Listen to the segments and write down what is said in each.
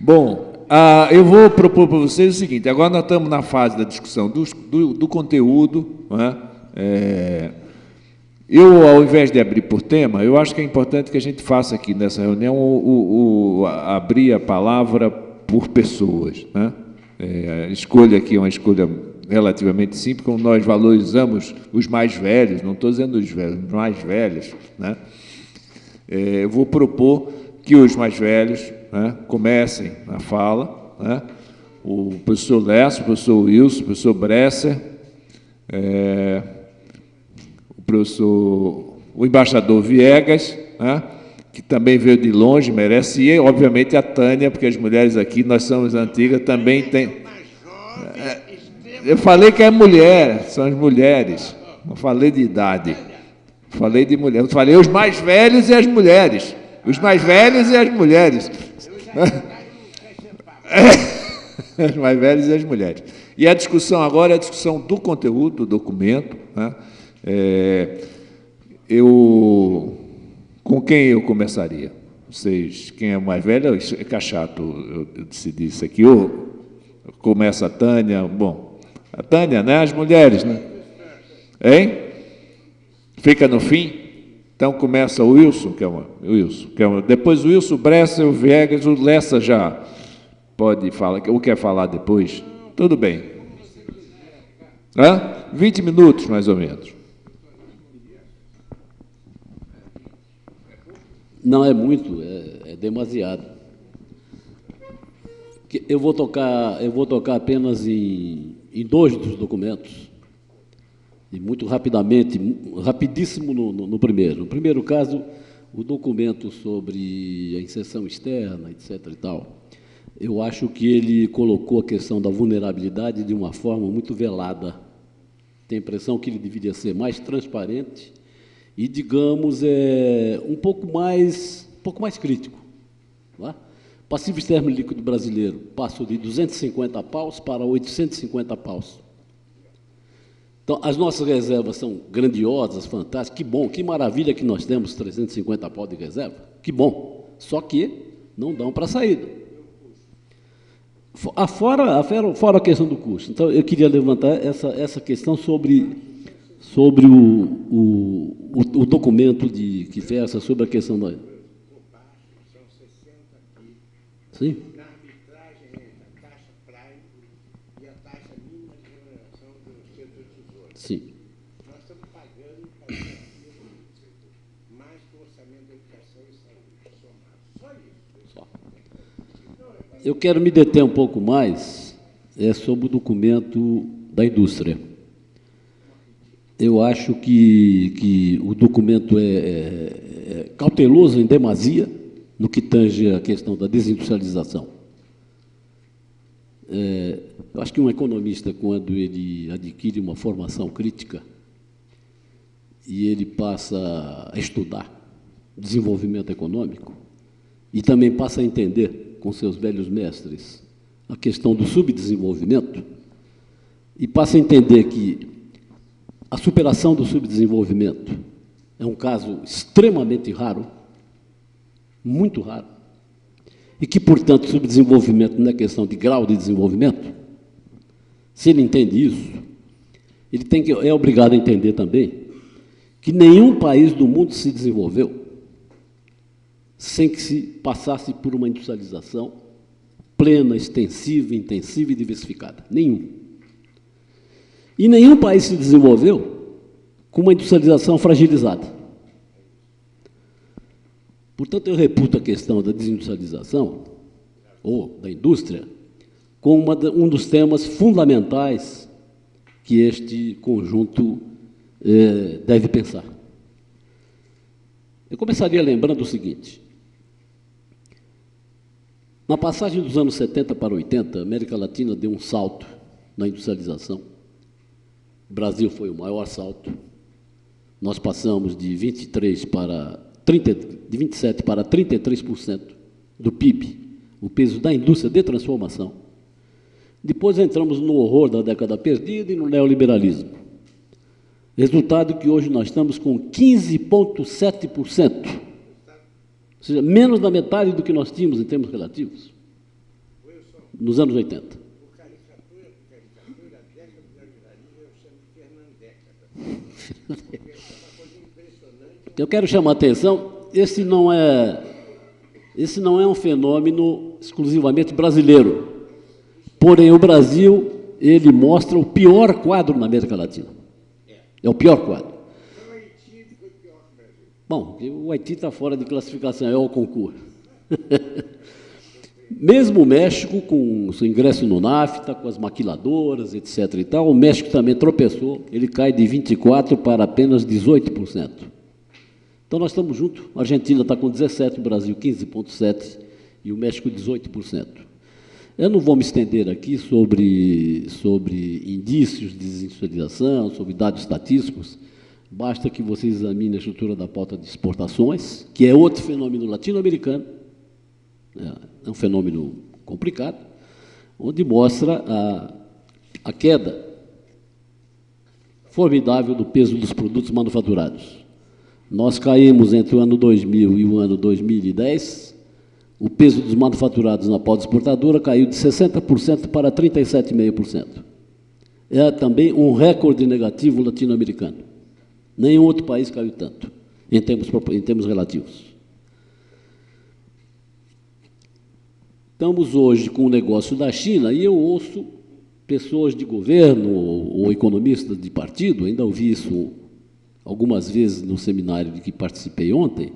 Bom, eu vou propor para vocês o seguinte: agora nós estamos na fase da discussão do conteúdo, não é? Eu, ao invés de abrir por tema, eu acho que é importante que a gente faça aqui nessa reunião abrir a palavra por pessoas, né? A escolha aqui é uma escolha relativamente simples, como nós valorizamos os mais velhos, não estou dizendo os velhos, os mais velhos, né? Eu vou propor que os mais velhos, né, comecem a fala, né? O professor Lessa, o professor Wilson, o professor Bresser, o embaixador Viegas, né, que também veio de longe, merece, e, obviamente, a Tânia, porque as mulheres aqui, nós somos antigas, também tem... Eu falei que é mulher, são as mulheres, não falei de idade, falei de mulher, eu falei os mais velhos e as mulheres, os mais velhos e as mulheres. Os mais velhos e as mulheres. E a discussão agora é a discussão do conteúdo, do documento, né? Com quem eu começaria? Vocês, quem é mais velho, é chato eu decidi isso aqui. Começa a Tânia, bom, a Tânia, né? As mulheres, né? Hein? Fica no fim? Então começa o Wilson, depois o Wilson, o Bresser, o Viegas, o Lessa já pode falar, ou quer falar depois? Tudo bem. 20 minutos, mais ou menos. Não é muito, é demasiado. Eu vou tocar apenas em dois dos documentos, e muito rapidamente, rapidíssimo no primeiro. No primeiro caso, o documento sobre a inserção externa, etc. e tal, eu acho que ele colocou a questão da vulnerabilidade de uma forma muito velada. Tenho a impressão que ele deveria ser mais transparente e, digamos, um pouco mais crítico. Não é? Passivo externo líquido brasileiro passou de 250 paus para 850 paus. Então, as nossas reservas são grandiosas, fantásticas, que bom, que maravilha que nós temos 350 pau de reserva, que bom, só que não dão para a saída. Fora a questão do custo. Então, eu queria levantar essa questão sobre o documento que versa sobre a questão da... Sim? Sim. Nós estamos pagando mais que o orçamento da educação e saúde, somado. Só isso. Eu quero me deter um pouco mais sobre o documento da indústria. Eu acho que o documento é cauteloso em demasia no que tange a questão da desindustrialização. Eu acho que um economista, quando ele adquire uma formação crítica e ele passa a estudar desenvolvimento econômico e também passa a entender com seus velhos mestres a questão do subdesenvolvimento e passa a entender que a superação do subdesenvolvimento é um caso extremamente raro, muito raro, e que, portanto, subdesenvolvimento não é questão de grau de desenvolvimento. Se ele entende isso, ele é obrigado a entender também que nenhum país do mundo se desenvolveu sem que se passasse por uma industrialização plena, extensiva, intensiva e diversificada. Nenhum. E nenhum país se desenvolveu com uma industrialização fragilizada. Portanto, eu reputo a questão da desindustrialização, ou da indústria, como um dos temas fundamentais que este conjunto deve pensar. Eu começaria lembrando o seguinte: na passagem dos anos 70 para 80, a América Latina deu um salto na industrialização. O Brasil foi o maior salto. Nós passamos de 27 para 33% do PIB, o peso da indústria de transformação. Depois entramos no horror da década perdida e no neoliberalismo. Resultado que hoje nós estamos com 15,7%, ou seja, menos da metade do que nós tínhamos em termos relativos. nos anos 80. Por caricatura, a década da livraria eu chamo de Fernandécada. Porque é uma coisa impressionante. Eu quero chamar a atenção, esse não é um fenômeno exclusivamente brasileiro. Porém, o Brasil, ele mostra o pior quadro na América Latina. É o pior quadro. Então, o Haiti foi pior que o Brasil. Bom, o Haiti está fora de classificação, é o concurso. Mesmo o México, com o seu ingresso no NAFTA, com as maquiladoras, etc. e tal, o México também tropeçou, ele cai de 24% para apenas 18%. Então, nós estamos juntos. A Argentina está com 17%, o Brasil 15,7% e o México 18%. Eu não vou me estender aqui sobre indícios de desindustrialização, sobre dados estatísticos. Basta que você examine a estrutura da pauta de exportações, que é outro fenômeno latino-americano, é um fenômeno complicado, onde mostra a queda formidável do peso dos produtos manufaturados. Nós caímos entre o ano 2000 e o ano 2010, o peso dos manufaturados na pauta exportadora caiu de 60% para 37,5%. É também um recorde negativo latino-americano. Nenhum outro país caiu tanto, em termos relativos. Estamos hoje com o negócio da China e eu ouço pessoas de governo ou economistas de partido, ainda ouvi isso algumas vezes no seminário de que participei ontem,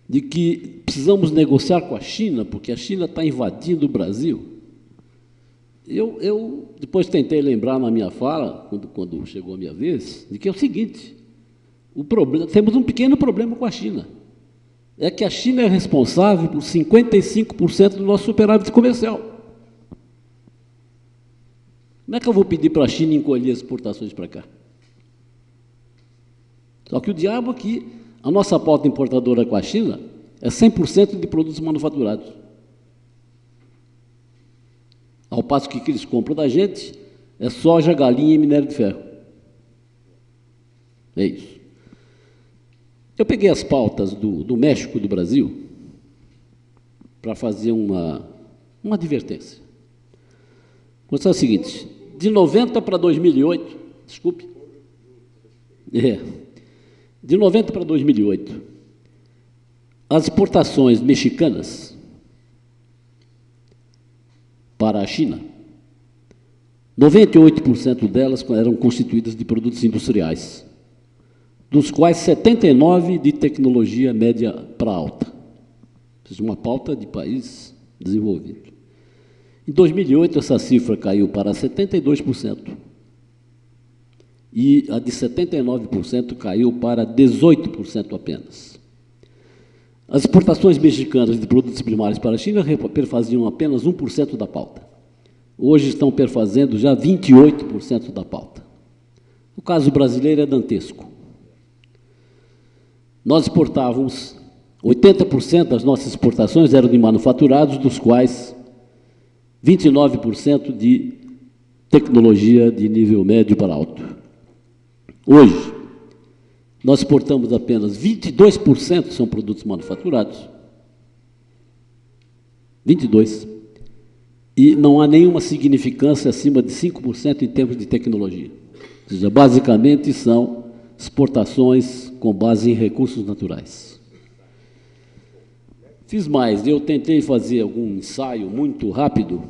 de que precisamos negociar com a China, porque a China está invadindo o Brasil. Eu depois tentei lembrar na minha fala, quando chegou a minha vez, de que é o seguinte, temos um pequeno problema com a China. É que a China é responsável por 55% do nosso superávit comercial. Como é que eu vou pedir para a China encolher as exportações para cá? Só que o diabo aqui, a nossa pauta importadora com a China é 100% de produtos manufaturados. Ao passo que o que eles compram da gente é soja, galinha e minério de ferro. É isso. Eu peguei as pautas do México e do Brasil para fazer uma advertência. Vou dizer o seguinte, de 90 para 2008, desculpe, de 90 para 2008, as exportações mexicanas para a China, 98% delas eram constituídas de produtos industriais, dos quais 79% de tecnologia média para alta. Ou seja, uma pauta de país desenvolvido. Em 2008, essa cifra caiu para 72%. E a de 79% caiu para 18% apenas. As exportações mexicanas de produtos primários para a China perfaziam apenas 1% da pauta. Hoje estão perfazendo já 28% da pauta. O caso brasileiro é dantesco. Nós exportávamos, 80% das nossas exportações eram de manufaturados, dos quais 29% de tecnologia de nível médio para alto. Hoje, nós exportamos apenas 22% são produtos manufaturados. 22%. E não há nenhuma significância acima de 5% em termos de tecnologia. Ou seja, basicamente são exportações com base em recursos naturais. Fiz mais, eu tentei fazer algum ensaio muito rápido,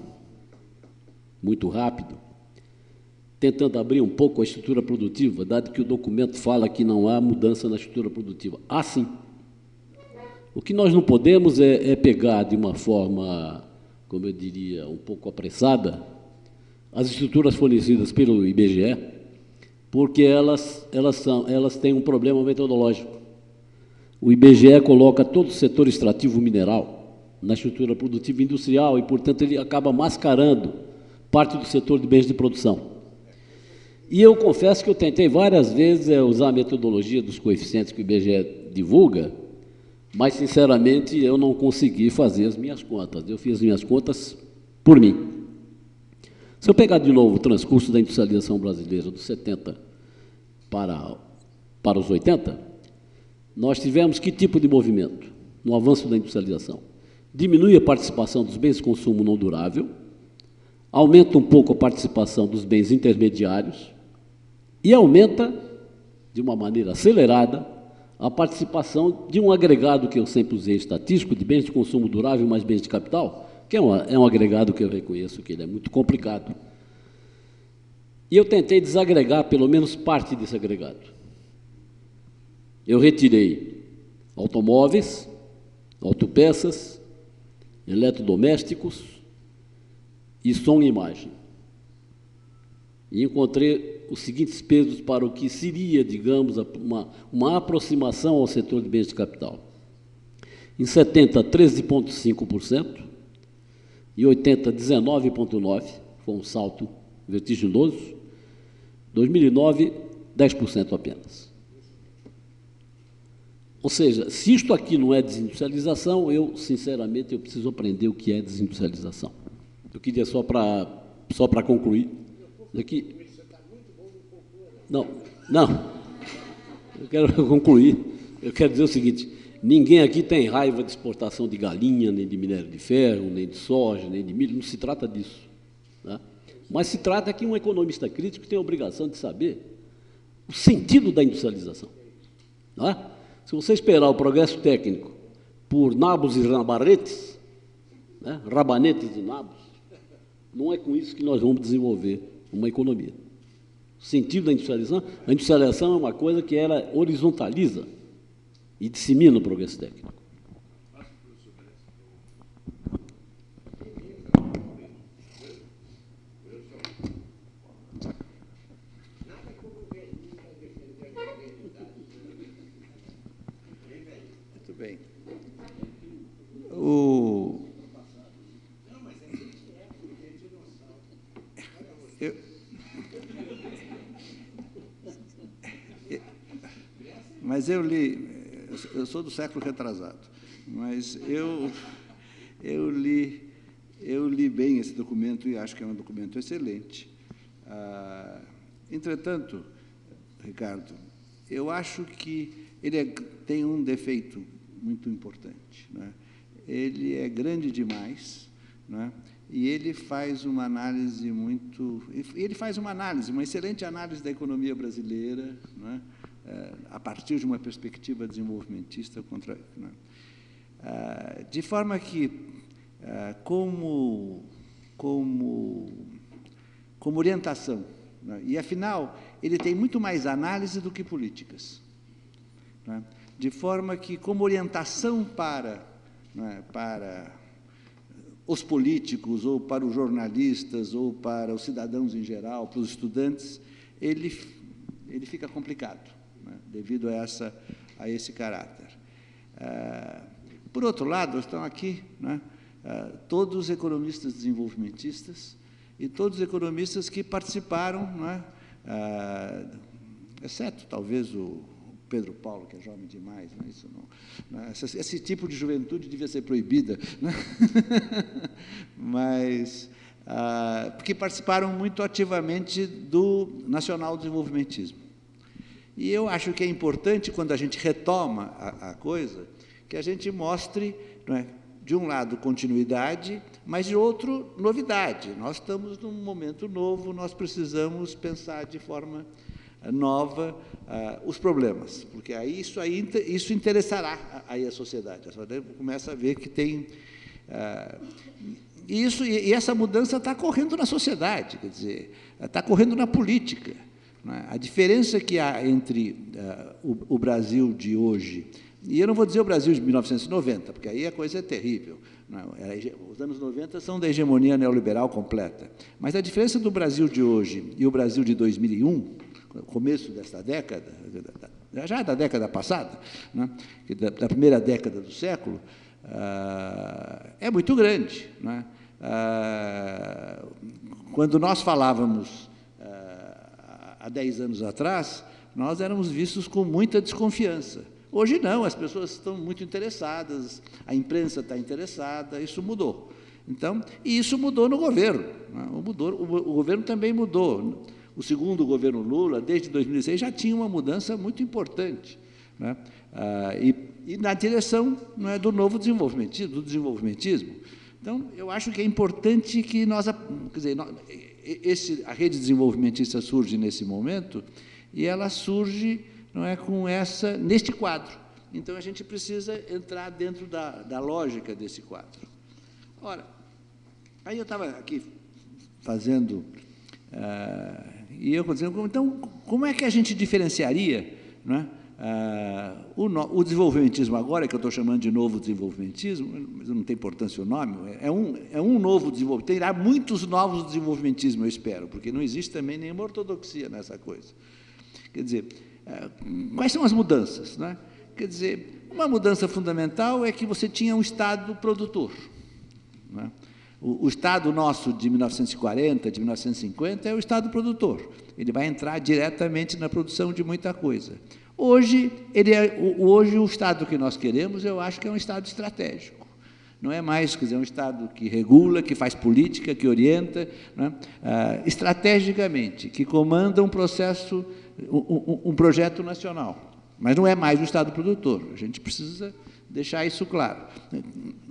tentando abrir um pouco a estrutura produtiva, dado que o documento fala que não há mudança na estrutura produtiva. Ah, sim. O que nós não podemos é pegar de uma forma, como eu diria, um pouco apressada, as estruturas fornecidas pelo IBGE, porque elas têm um problema metodológico. O IBGE coloca todo o setor extrativo mineral na estrutura produtiva industrial e, portanto, ele acaba mascarando parte do setor de bens de produção. E eu confesso que eu tentei várias vezes usar a metodologia dos coeficientes que o IBGE divulga, mas, sinceramente, eu não consegui fazer as minhas contas. Eu fiz as minhas contas por mim. Se eu pegar de novo o transcurso da industrialização brasileira dos 70 para os 80, nós tivemos que tipo de movimento no avanço da industrialização? diminui a participação dos bens de consumo não durável, aumenta um pouco a participação dos bens intermediários e aumenta, de uma maneira acelerada, a participação de um agregado que eu sempre usei estatístico, de bens de consumo durável mais bens de capital, que é um agregado que eu reconheço que ele é muito complicado. E eu tentei desagregar pelo menos parte desse agregado. Eu retirei automóveis, autopeças, eletrodomésticos e som e imagem. E encontrei os seguintes pesos para o que seria, digamos, uma aproximação ao setor de bens de capital. Em 70, 13,5%, e 80, 19,9%, foi um salto vertiginoso. 2009, 10% apenas. Ou seja, se isto aqui não é desindustrialização, sinceramente, eu preciso aprender o que é desindustrialização. Eu queria só para concluir, aqui. Não, eu quero concluir, eu quero dizer o seguinte, ninguém aqui tem raiva de exportação de galinha, nem de minério de ferro, nem de soja, nem de milho, não se trata disso, né? Mas se trata que um economista crítico tem a obrigação de saber o sentido da industrialização, não é? Se você esperar o progresso técnico por nabos e rabanetes, né, rabanetes e nabos, não é com isso que nós vamos desenvolver uma economia. O sentido da industrialização, a industrialização é uma coisa que ela horizontaliza e dissemina o progresso técnico. Muito bem. Mas eu li, eu sou do século retrasado, mas eu li bem esse documento e acho que é um documento excelente. Entretanto, Ricardo, eu acho que ele tem um defeito muito importante, né? Ele é grande demais, né? E ele faz uma análise uma excelente análise da economia brasileira, né? A partir de uma perspectiva desenvolvimentista, né? De forma que, como orientação, né? E, afinal, ele tem muito mais análise do que políticas, né? De forma que, como orientação para os políticos, ou para os jornalistas, ou para os cidadãos em geral, para os estudantes, ele fica complicado, né, devido a esse caráter. Por outro lado, estão aqui, né, todos os economistas desenvolvimentistas e todos os economistas que participaram, né, exceto, talvez, o Pedro Paulo, que é jovem demais, né, isso não, né, esse tipo de juventude devia ser proibida, né? Mas porque participaram muito ativamente do nacional-desenvolvimentismo. E eu acho que é importante, quando a gente retoma a coisa, que a gente mostre, não é, de um lado, continuidade, mas, de outro, novidade. Nós estamos num momento novo, nós precisamos pensar de forma nova os problemas, porque aí isso interessará aí a sociedade. A sociedade começa a ver que tem... e essa mudança está correndo na sociedade, quer dizer, está correndo na política, né? A diferença que há entre o Brasil de hoje, e eu não vou dizer o Brasil de 1990, porque aí a coisa é terrível, né? Os anos 90 são da hegemonia neoliberal completa, mas a diferença do Brasil de hoje e o Brasil de 2001, começo desta década, já da década passada, né, da primeira década do século, é muito grande, né? Quando nós falávamos há 10 anos atrás, nós éramos vistos com muita desconfiança. Hoje não, as pessoas estão muito interessadas, a imprensa está interessada, isso mudou. Então, e isso mudou no governo, né? O governo também mudou. O segundo governo Lula, desde 2006, já tinha uma mudança muito importante, né? E na direção, não é, do novo desenvolvimentismo, do desenvolvimentismo. Então, eu acho que é importante que nós, quer dizer, a rede desenvolvimentista surge nesse momento, e ela surge, não é, neste quadro. Então, a gente precisa entrar dentro da lógica desse quadro. Ora, aí eu estava aqui fazendo, e eu dizendo, então, como é que a gente diferenciaria, não é, o desenvolvimentismo agora, que eu estou chamando de novo desenvolvimentismo, mas não tem importância o nome, é um novo desenvolvimento, terá muitos novos desenvolvimentismos, eu espero, porque não existe também nenhuma ortodoxia nessa coisa. Quer dizer, quais são as mudanças, né? Quer dizer, uma mudança fundamental é que você tinha um Estado produtor, né? O Estado nosso de 1940, de 1950, é o Estado produtor. Ele vai entrar diretamente na produção de muita coisa. Hoje, hoje o Estado que nós queremos, eu acho que é um Estado estratégico. Não é mais, quer dizer, um Estado que regula, que faz política, que orienta, né, estrategicamente, que comanda um processo, um projeto nacional. Mas não é mais o Estado produtor. A gente precisa deixar isso claro.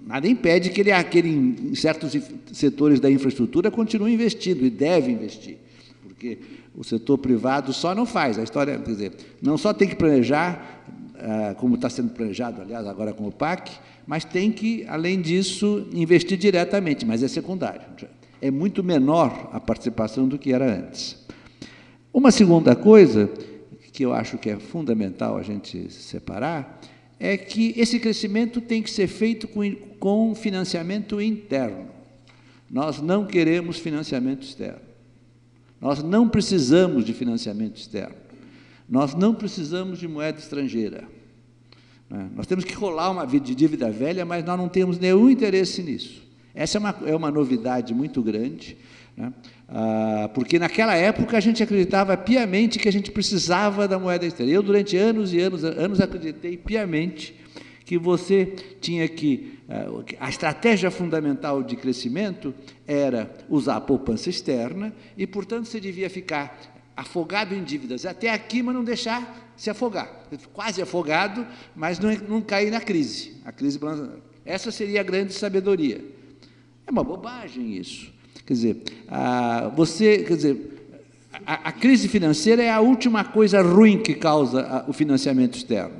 Nada impede que ele em certos setores da infraestrutura, continue investindo, e deve investir, porque o setor privado só não faz. A história, quer dizer, não só tem que planejar, como está sendo planejado, aliás, agora com o PAC, mas tem que, além disso, investir diretamente, mas é secundário. É muito menor a participação do que era antes. Uma segunda coisa, que eu acho que é fundamental a gente separar, é que esse crescimento tem que ser feito com financiamento interno. Nós não queremos financiamento externo. Nós não precisamos de financiamento externo. Nós não precisamos de moeda estrangeira. Nós temos que rolar uma vida de dívida velha, mas nós não temos nenhum interesse nisso. Essa é uma novidade muito grande, né? Porque naquela época a gente acreditava piamente que a gente precisava da moeda externa. Eu, durante anos e anos, acreditei piamente que você tinha que... a estratégia fundamental de crescimento era usar a poupança externa e, portanto, você devia ficar afogado em dívidas até aqui, mas não deixar se afogar. Quase afogado, mas não cair na crise. Essa seria a grande sabedoria. É uma bobagem isso. Quer dizer, a crise financeira é a última coisa ruim que causa o financiamento externo.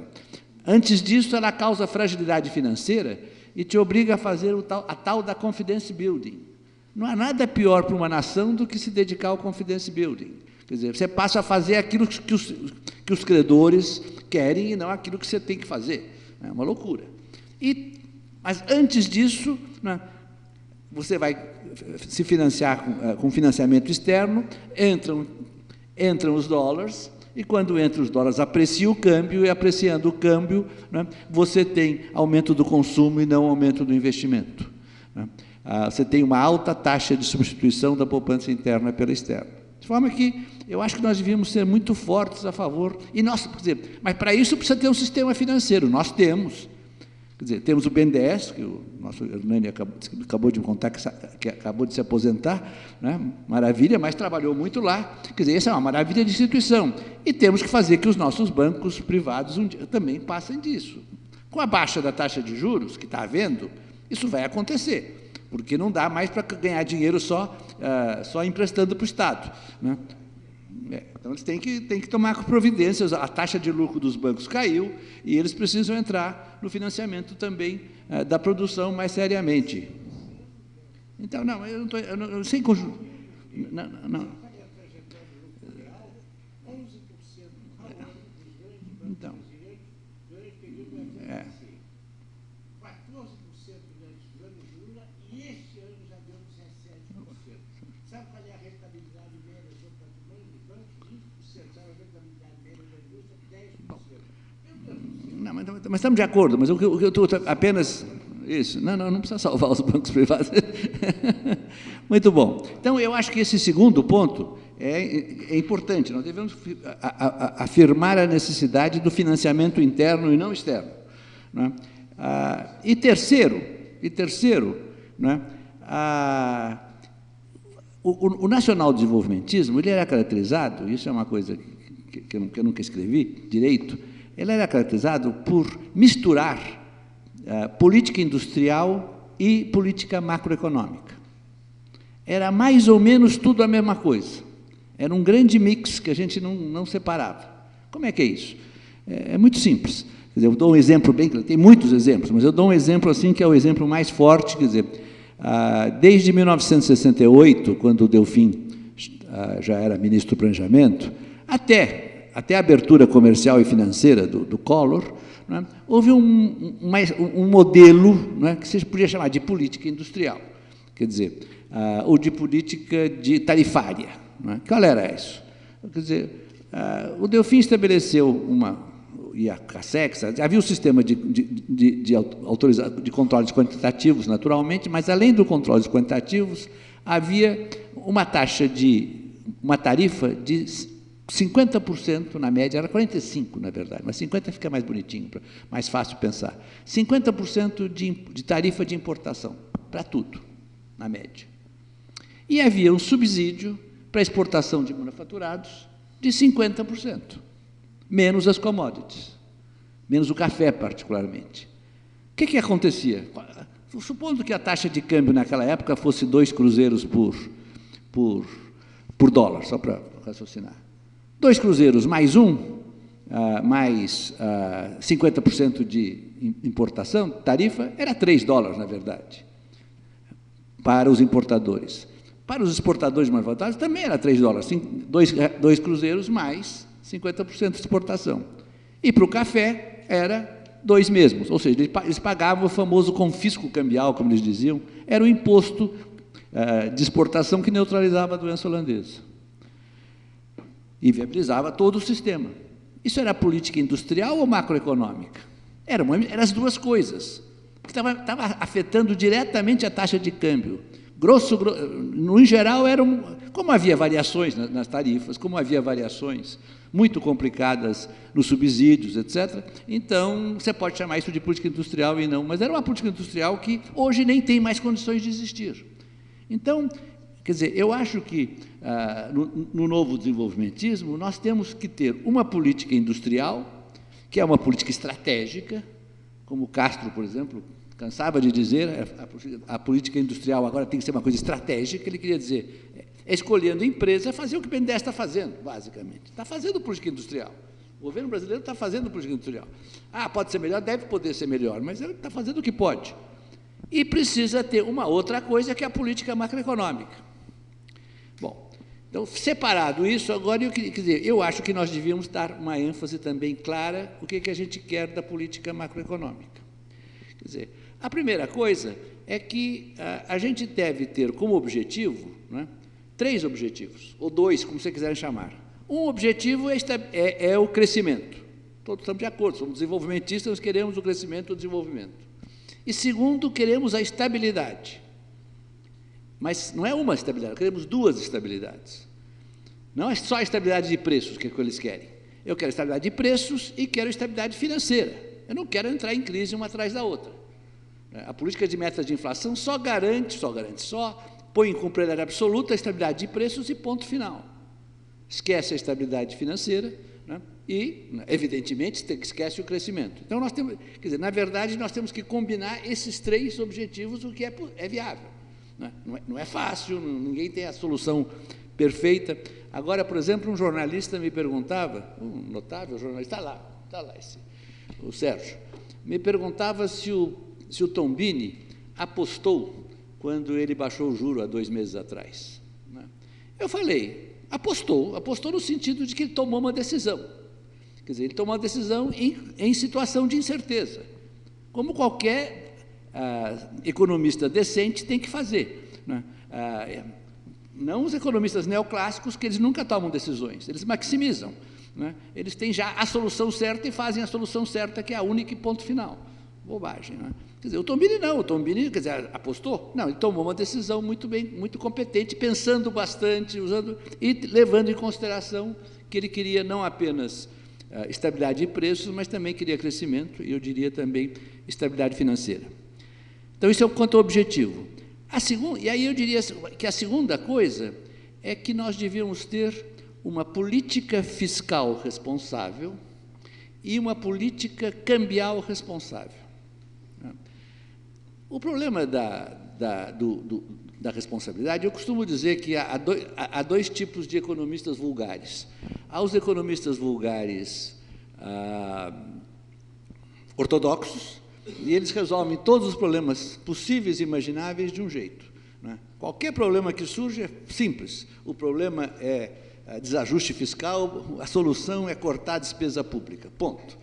Antes disso, ela causa fragilidade financeira e te obriga a fazer a tal da confidence building. Não há nada pior para uma nação do que se dedicar ao confidence building. Quer dizer, você passa a fazer aquilo que os credores querem e não aquilo que você tem que fazer. É uma loucura. Mas antes disso, né, você vai se financiar com financiamento externo, entram os dólares, e quando entram os dólares, aprecia o câmbio, e apreciando o câmbio, né, você tem aumento do consumo e não aumento do investimento. Né? Você tem uma alta taxa de substituição da poupança interna pela externa. De forma que eu acho que nós devíamos ser muito fortes a favor, quer dizer, mas para isso precisa ter um sistema financeiro, nós temos. Quer dizer, temos o BNDES, que o nosso Hernani acabou de me contar que acabou de se aposentar, né? Maravilha, mas trabalhou muito lá. Quer dizer, essa é uma maravilha de instituição. E temos que fazer que os nossos bancos privados um dia também passem disso. Com a baixa da taxa de juros que está havendo, isso vai acontecer, porque não dá mais para ganhar dinheiro só emprestando para o Estado, né? Então, eles têm que tomar providências. A taxa de lucro dos bancos caiu e eles precisam entrar no financiamento também da produção mais seriamente. Então, não, eu não sei... Não. Então... 14% durante os anos Lula, e este ano já deu 17%. Sabe qual é a rentabilidade média do patrimônio do banco? 20%. Sabe a rentabilidade média da indústria? 10%. Não, mas estamos de acordo, mas o que eu estou apenas... Isso, não precisa salvar os bancos privados. Muito bom. Então, eu acho que esse segundo ponto é importante. Nós devemos afirmar a necessidade do financiamento interno e não externo, né? E terceiro, né, o nacional-desenvolvimentismo, ele era caracterizado, isso é uma coisa que eu nunca escrevi direito, ele era caracterizado por misturar política industrial e política macroeconômica. Era mais ou menos tudo a mesma coisa. Era um grande mix que a gente não separava. Como é que é isso? É muito simples. Quer dizer, eu dou um exemplo bem, tem muitos exemplos, mas eu dou um exemplo assim que é o exemplo mais forte, quer dizer, desde 1968, quando o Delfim já era ministro do Planejamento, até a abertura comercial e financeira do Collor, né, houve um modelo, né, que se podia chamar de política industrial, quer dizer, ou de política de tarifária. Né? Qual era isso? Quer dizer, o Delfim estabeleceu e a Casex, havia um sistema de controles quantitativos, naturalmente, mas, além do controles quantitativos, havia uma tarifa de 50%, na média, era 45%, na verdade, mas 50% fica mais bonitinho, mais fácil pensar. 50% de tarifa de importação, para tudo, na média. E havia um subsídio para exportação de manufaturados de 50%, menos as commodities, menos o café, particularmente. O que acontecia? Supondo que a taxa de câmbio naquela época fosse 2 cruzeiros por dólar, só para raciocinar. 2 cruzeiros mais mais 50% de importação, tarifa, era 3 dólares, na verdade, para os importadores. Para os exportadores de manufaturas também era 3 dólares, 2 cruzeiros mais 50% de exportação. E para o café era 2 mesmos, ou seja, eles pagavam o famoso confisco cambial, como eles diziam, era o imposto de exportação que neutralizava a doença holandesa e viabilizava todo o sistema. Isso era política industrial ou macroeconômica? Eram as duas coisas, que estava afetando diretamente a taxa de câmbio. Em geral, como havia variações nas tarifas, como havia variações muito complicadas nos subsídios, etc., então você pode chamar isso de política industrial e não, mas era uma política industrial que hoje nem tem mais condições de existir. Então, quer dizer, eu acho que no novo desenvolvimentismo nós temos que ter uma política industrial, que é uma política estratégica, como Castro, por exemplo, cansava de dizer, a política industrial agora tem que ser uma coisa estratégica, ele queria dizer, escolhendo empresa, fazer o que o BNDES está fazendo, basicamente. Está fazendo política industrial. O governo brasileiro está fazendo política industrial. Pode ser melhor, deve poder ser melhor, mas ele está fazendo o que pode. E precisa ter uma outra coisa, que é a política macroeconômica. Bom, então, separado isso, agora eu acho que nós devíamos dar uma ênfase também clara o que a gente quer da política macroeconômica. Quer dizer, a primeira coisa é que a gente deve ter como objetivo, né, 3 objetivos, ou 2, como você quiser chamar. Um objetivo é o crescimento. Todos estamos de acordo, somos desenvolvimentistas, nós queremos o crescimento e o desenvolvimento. E segundo, queremos a estabilidade. Mas não é uma estabilidade, queremos 2 estabilidades. Não é só a estabilidade de preços que eles querem. Eu quero estabilidade de preços e quero estabilidade financeira. Eu não quero entrar em crise uma atrás da outra. A política de metas de inflação só põe em completude absoluta a estabilidade de preços e ponto final. Esquece a estabilidade financeira, né, e, evidentemente, esquece o crescimento. Então, nós temos, quer dizer, na verdade, nós temos que combinar esses 3 objetivos, o que é viável. Né? Não é fácil, ninguém tem a solução perfeita. Agora, por exemplo, um jornalista me perguntava, um notável jornalista, está lá o Sérgio, me perguntava se o Tombini apostou quando ele baixou o juro há 2 meses atrás. Né? Eu falei, apostou no sentido de que ele tomou uma decisão. Quer dizer, ele tomou uma decisão em situação de incerteza, como qualquer economista decente tem que fazer. Né? Não os economistas neoclássicos, que eles nunca tomam decisões, eles maximizam. Né? Eles têm já a solução certa e fazem a solução certa, que é a única e ponto final. Bobagem, né? Quer dizer, o Tombini não, o Tombini, quer dizer, apostou? Não, ele tomou uma decisão muito competente, pensando bastante, e levando em consideração que ele queria não apenas estabilidade de preços, mas também queria crescimento, e eu diria também estabilidade financeira. Então, isso é quanto ao objetivo. E aí eu diria que a segunda coisa é que nós devíamos ter uma política fiscal responsável e uma política cambial responsável. O problema da responsabilidade, eu costumo dizer que há dois tipos de economistas vulgares. Há os economistas vulgares ortodoxos, e eles resolvem todos os problemas possíveis e imagináveis de um jeito, né? Qualquer problema que surge é simples. O problema é desajuste fiscal, a solução é cortar a despesa pública, ponto.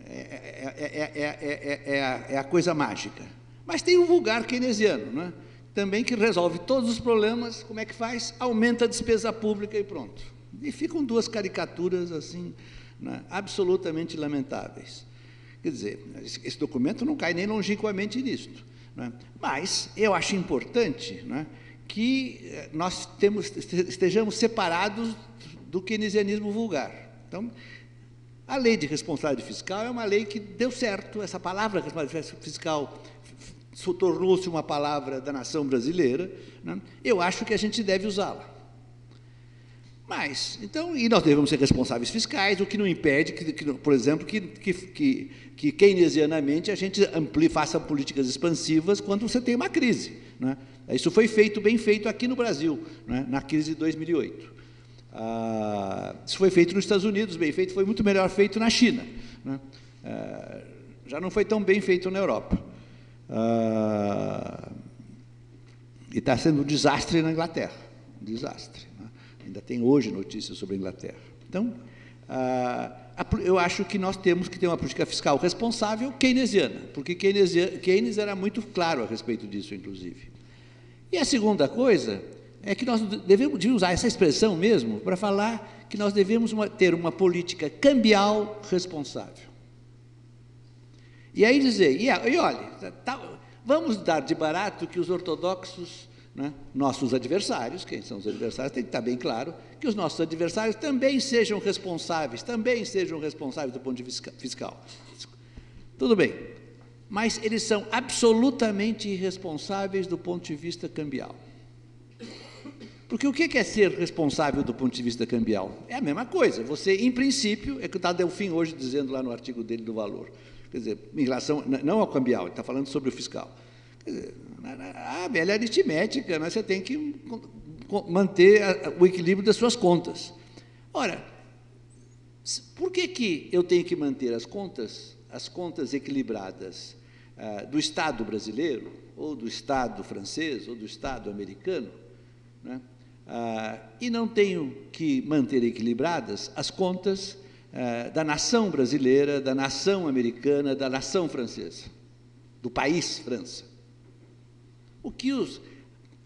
É a coisa mágica. Mas tem o vulgar keynesiano, né? Também, que resolve todos os problemas. Como é que faz? Aumenta a despesa pública e pronto. E ficam duas caricaturas assim, né, absolutamente lamentáveis. Quer dizer, esse documento não cai nem longínquamente nisto, né? Mas eu acho importante, né, que nós estejamos separados do keynesianismo vulgar. Então, a lei de responsabilidade fiscal é uma lei que deu certo. Essa palavra responsabilidade fiscal tornou-se uma palavra da nação brasileira, né? Eu acho que a gente deve usá-la. Mas, então, e nós devemos ser responsáveis fiscais, o que não impede, por exemplo, que keynesianamente a gente faça políticas expansivas quando você tem uma crise, né? Isso foi bem feito aqui no Brasil, né, na crise de 2008. Isso foi feito nos Estados Unidos, bem feito, foi muito melhor feito na China, né? Já não foi tão bem feito na Europa. E está sendo um desastre na Inglaterra, um desastre, né? Ainda tem hoje notícias sobre a Inglaterra. Então, eu acho que nós temos que ter uma política fiscal responsável keynesiana, porque Keynes era muito claro a respeito disso, inclusive. E a segunda coisa é que nós devemos usar essa expressão mesmo para falar que nós devemos ter uma política cambial responsável. E aí dizer, e olha, vamos dar de barato que os ortodoxos, né, nossos adversários, quem são os adversários, tem que estar bem claro, que os nossos adversários também sejam responsáveis do ponto de vista fiscal. Tudo bem, mas eles são absolutamente irresponsáveis do ponto de vista cambial. Porque o que é ser responsável do ponto de vista cambial? É a mesma coisa. Você, em princípio, é que está Delfim hoje dizendo lá no artigo dele do Valor, quer dizer, em relação, não ao cambial, ele está falando sobre o fiscal. Quer dizer, a velha aritmética, né, você tem que manter o equilíbrio das suas contas. Ora, por que eu tenho que manter as contas equilibradas do Estado brasileiro, ou do Estado francês, ou do Estado americano, né, e não tenho que manter equilibradas as contas da nação brasileira, da nação americana, da nação francesa, do país França?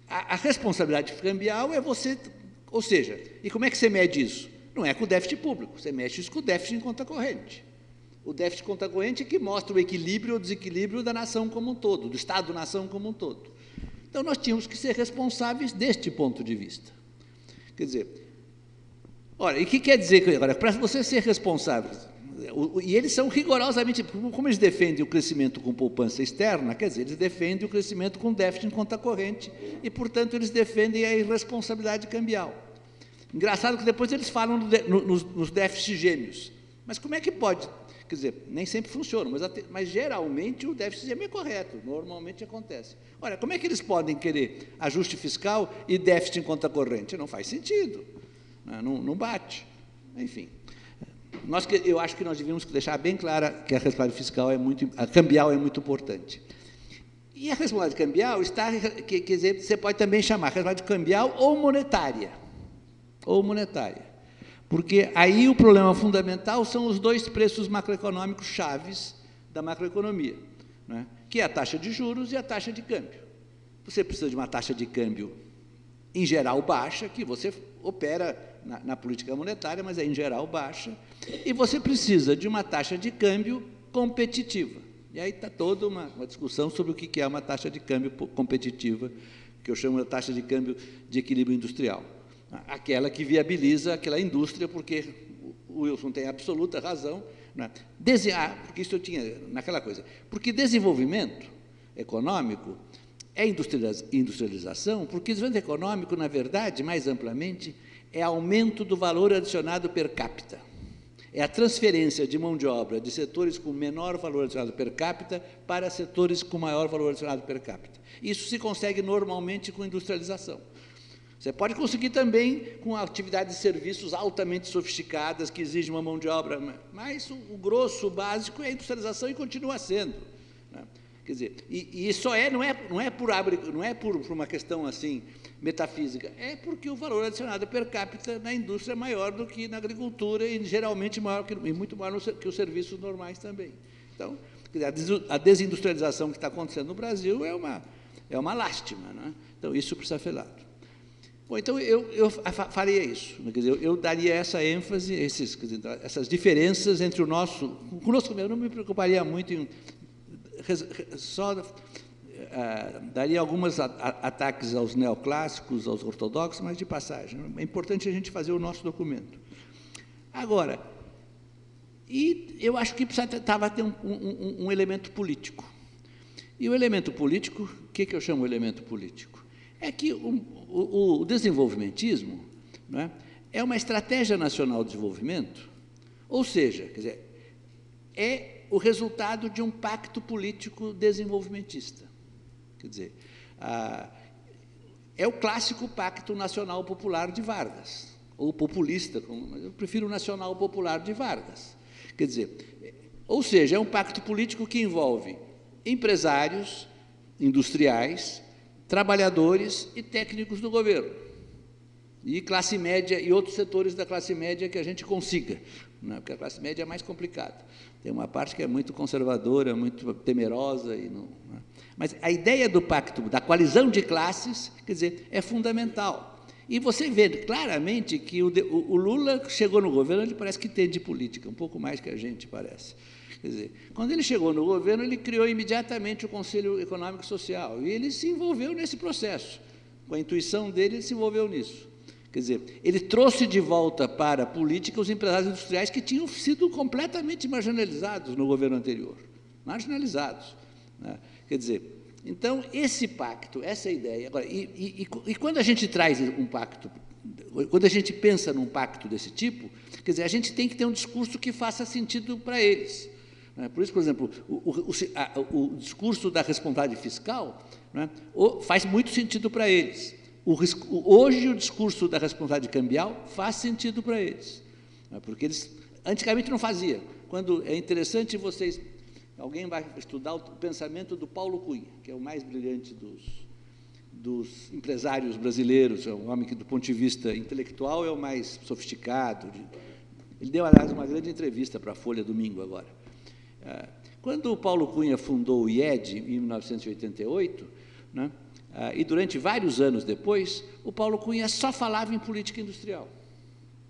A responsabilidade cambial é você, ou seja, e como é que você mede isso? Não é com o déficit público, você mexe isso com o déficit em conta corrente. O déficit em conta corrente é que mostra o equilíbrio ou desequilíbrio da nação como um todo, do Estado-nação como um todo. Então, nós tínhamos que ser responsáveis deste ponto de vista. Quer dizer, olha, e o que quer dizer que agora, para você ser responsável, e eles são rigorosamente, como eles defendem o crescimento com poupança externa, quer dizer, eles defendem o crescimento com déficit em conta corrente e, portanto, eles defendem a irresponsabilidade cambial. Engraçado que depois eles falam nos déficits gêmeos. Mas como é que pode? Quer dizer, nem sempre funciona, mas geralmente o déficit gêmeo é correto, normalmente acontece. Olha, como é que eles podem querer ajuste fiscal e déficit em conta corrente? Não faz sentido, não bate. Enfim, eu acho que nós devíamos deixar bem clara que a responsabilidade fiscal a cambial é muito importante. E a responsabilidade cambial quer dizer, você pode também chamar responsabilidade cambial ou monetária. Porque aí o problema fundamental são os dois preços macroeconômicos chaves da macroeconomia, né, que é a taxa de juros e a taxa de câmbio. Você precisa de uma taxa de câmbio, em geral, baixa, que você opera na política monetária, mas é em geral baixa, e você precisa de uma taxa de câmbio competitiva. E aí está toda uma discussão sobre o que é uma taxa de câmbio competitiva, que eu chamo de taxa de câmbio de equilíbrio industrial. Aquela que viabiliza aquela indústria, porque o Wilson tem absoluta razão, né? Porque isso eu tinha naquela coisa, porque desenvolvimento econômico é industrialização, porque desenvolvimento econômico, na verdade, mais amplamente, é aumento do valor adicionado per capita, é a transferência de mão de obra de setores com menor valor adicionado per capita para setores com maior valor adicionado per capita. Isso se consegue normalmente com industrialização. Você pode conseguir também com atividades de serviços altamente sofisticadas que exigem uma mão de obra, mas o grosso, o básico é a industrialização e continua sendo, né? Quer dizer, e isso não é por uma questão assim metafísica, é porque o valor adicionado per capita na indústria é maior do que na agricultura e geralmente muito maior que os serviços normais também. Então, quer dizer, a desindustrialização que está acontecendo no Brasil é uma lástima, né? Então, isso precisa ser feito. Bom, então, eu faria isso, quer dizer, eu daria essa ênfase, essas diferenças entre o nosso... Conosco, eu não me preocuparia muito em... Só daria alguns ataques aos neoclássicos, aos ortodoxos, mas de passagem. É importante a gente fazer o nosso documento. Agora, e eu acho que precisava ter um elemento político. E o elemento político, o que eu chamo de elemento político? É que o desenvolvimentismo, né, é uma estratégia nacional de desenvolvimento, ou seja, quer dizer, é o resultado de um pacto político desenvolvimentista. Quer dizer, é o clássico Pacto Nacional Popular de Vargas, ou populista, mas eu prefiro o Nacional Popular de Vargas. Quer dizer, ou seja, é um pacto político que envolve empresários, industriais, trabalhadores e técnicos do governo, e classe média e outros setores da classe média que a gente consiga, né? Porque a classe média é mais complicada. Tem uma parte que é muito conservadora, muito temerosa, né? Mas a ideia do pacto, da coalizão de classes, quer dizer, é fundamental. E você vê claramente que o Lula chegou no governo, ele parece que entende de política, um pouco mais que a gente parece. Quer dizer, quando ele chegou no governo, ele criou imediatamente o Conselho Econômico e Social, e ele se envolveu nesse processo. Com a intuição dele, ele se envolveu nisso. Quer dizer, ele trouxe de volta para a política os empresários industriais que tinham sido completamente marginalizados no governo anterior. Marginalizados, né? Quer dizer, então, esse pacto, essa ideia... Agora, e quando a gente traz um pacto, quando a gente pensa num pacto desse tipo, quer dizer, a gente tem que ter um discurso que faça sentido para eles. Por isso, por exemplo, o discurso da responsabilidade fiscal, né, faz muito sentido para eles. Hoje, o discurso da responsabilidade cambial faz sentido para eles, né, porque eles antigamente não faziam. Quando é interessante vocês... Alguém vai estudar o pensamento do Paulo Cunha, que é o mais brilhante dos empresários brasileiros, é um homem que, do ponto de vista intelectual, é o mais sofisticado. Ele deu, aliás, uma grande entrevista para a Folha domingo agora. Quando o Paulo Cunha fundou o IED, em 1988, né, e durante vários anos depois, o Paulo Cunha só falava em política industrial.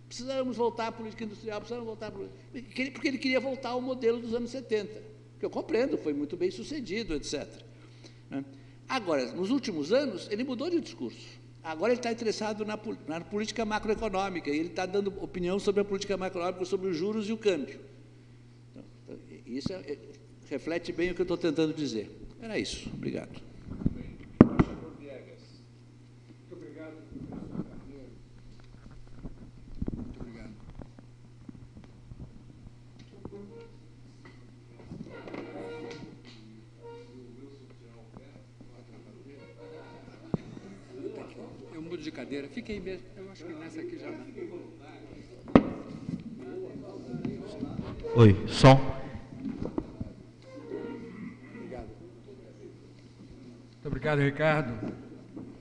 Precisamos voltar à política industrial, precisamos voltar à política... Porque ele queria voltar ao modelo dos anos 70, que eu compreendo, foi muito bem sucedido, etc. Agora, nos últimos anos, ele mudou de discurso. Agora ele está interessado na política macroeconômica, e ele está dando opinião sobre a política macroeconômica, sobre os juros e o câmbio. Então, isso reflete bem o que eu estou tentando dizer. Era isso. Obrigado. De cadeira, fique aí mesmo, eu acho que nessa aqui já dá. Oi, som. Obrigado. Muito obrigado, Ricardo.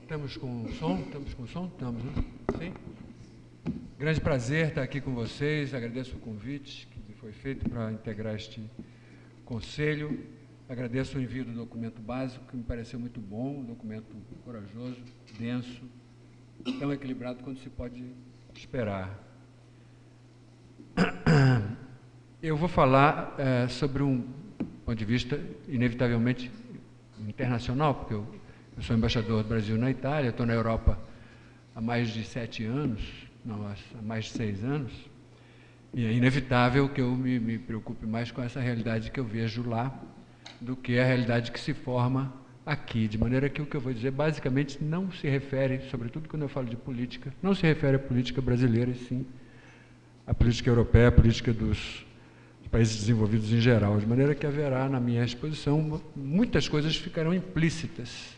Estamos com som? Estamos com som? Estamos, né? Sim? Grande prazer estar aqui com vocês, agradeço o convite que foi feito para integrar este conselho, agradeço o envio do documento básico, que me pareceu muito bom, um documento corajoso, denso, tão equilibrado quanto se pode esperar. Eu vou falar sobre um ponto de vista, inevitavelmente, internacional, porque eu sou embaixador do Brasil na Itália, estou na Europa há mais de 7 anos, não, há mais de 6 anos, e é inevitável que eu me preocupe mais com essa realidade que eu vejo lá do que a realidade que se forma aqui, de maneira que o que eu vou dizer basicamente não se refere, sobretudo quando eu falo de política, não se refere à política brasileira, e sim a política europeia, a política dos países desenvolvidos em geral, de maneira que haverá, na minha exposição, muitas coisas ficarão implícitas.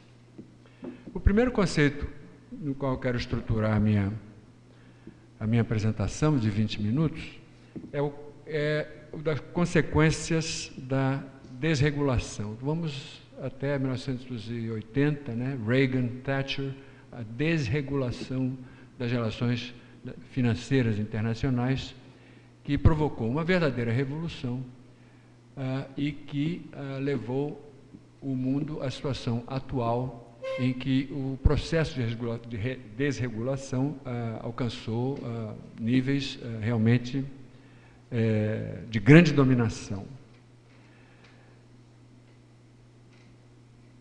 O primeiro conceito no qual eu quero estruturar a minha apresentação de 20 minutos é o das consequências da desregulação. Vamos até 1980, né? Reagan, Thatcher, a desregulação das relações financeiras internacionais, que provocou uma verdadeira revolução e que levou o mundo à situação atual, em que o processo de desregulação alcançou níveis realmente de grande dominação.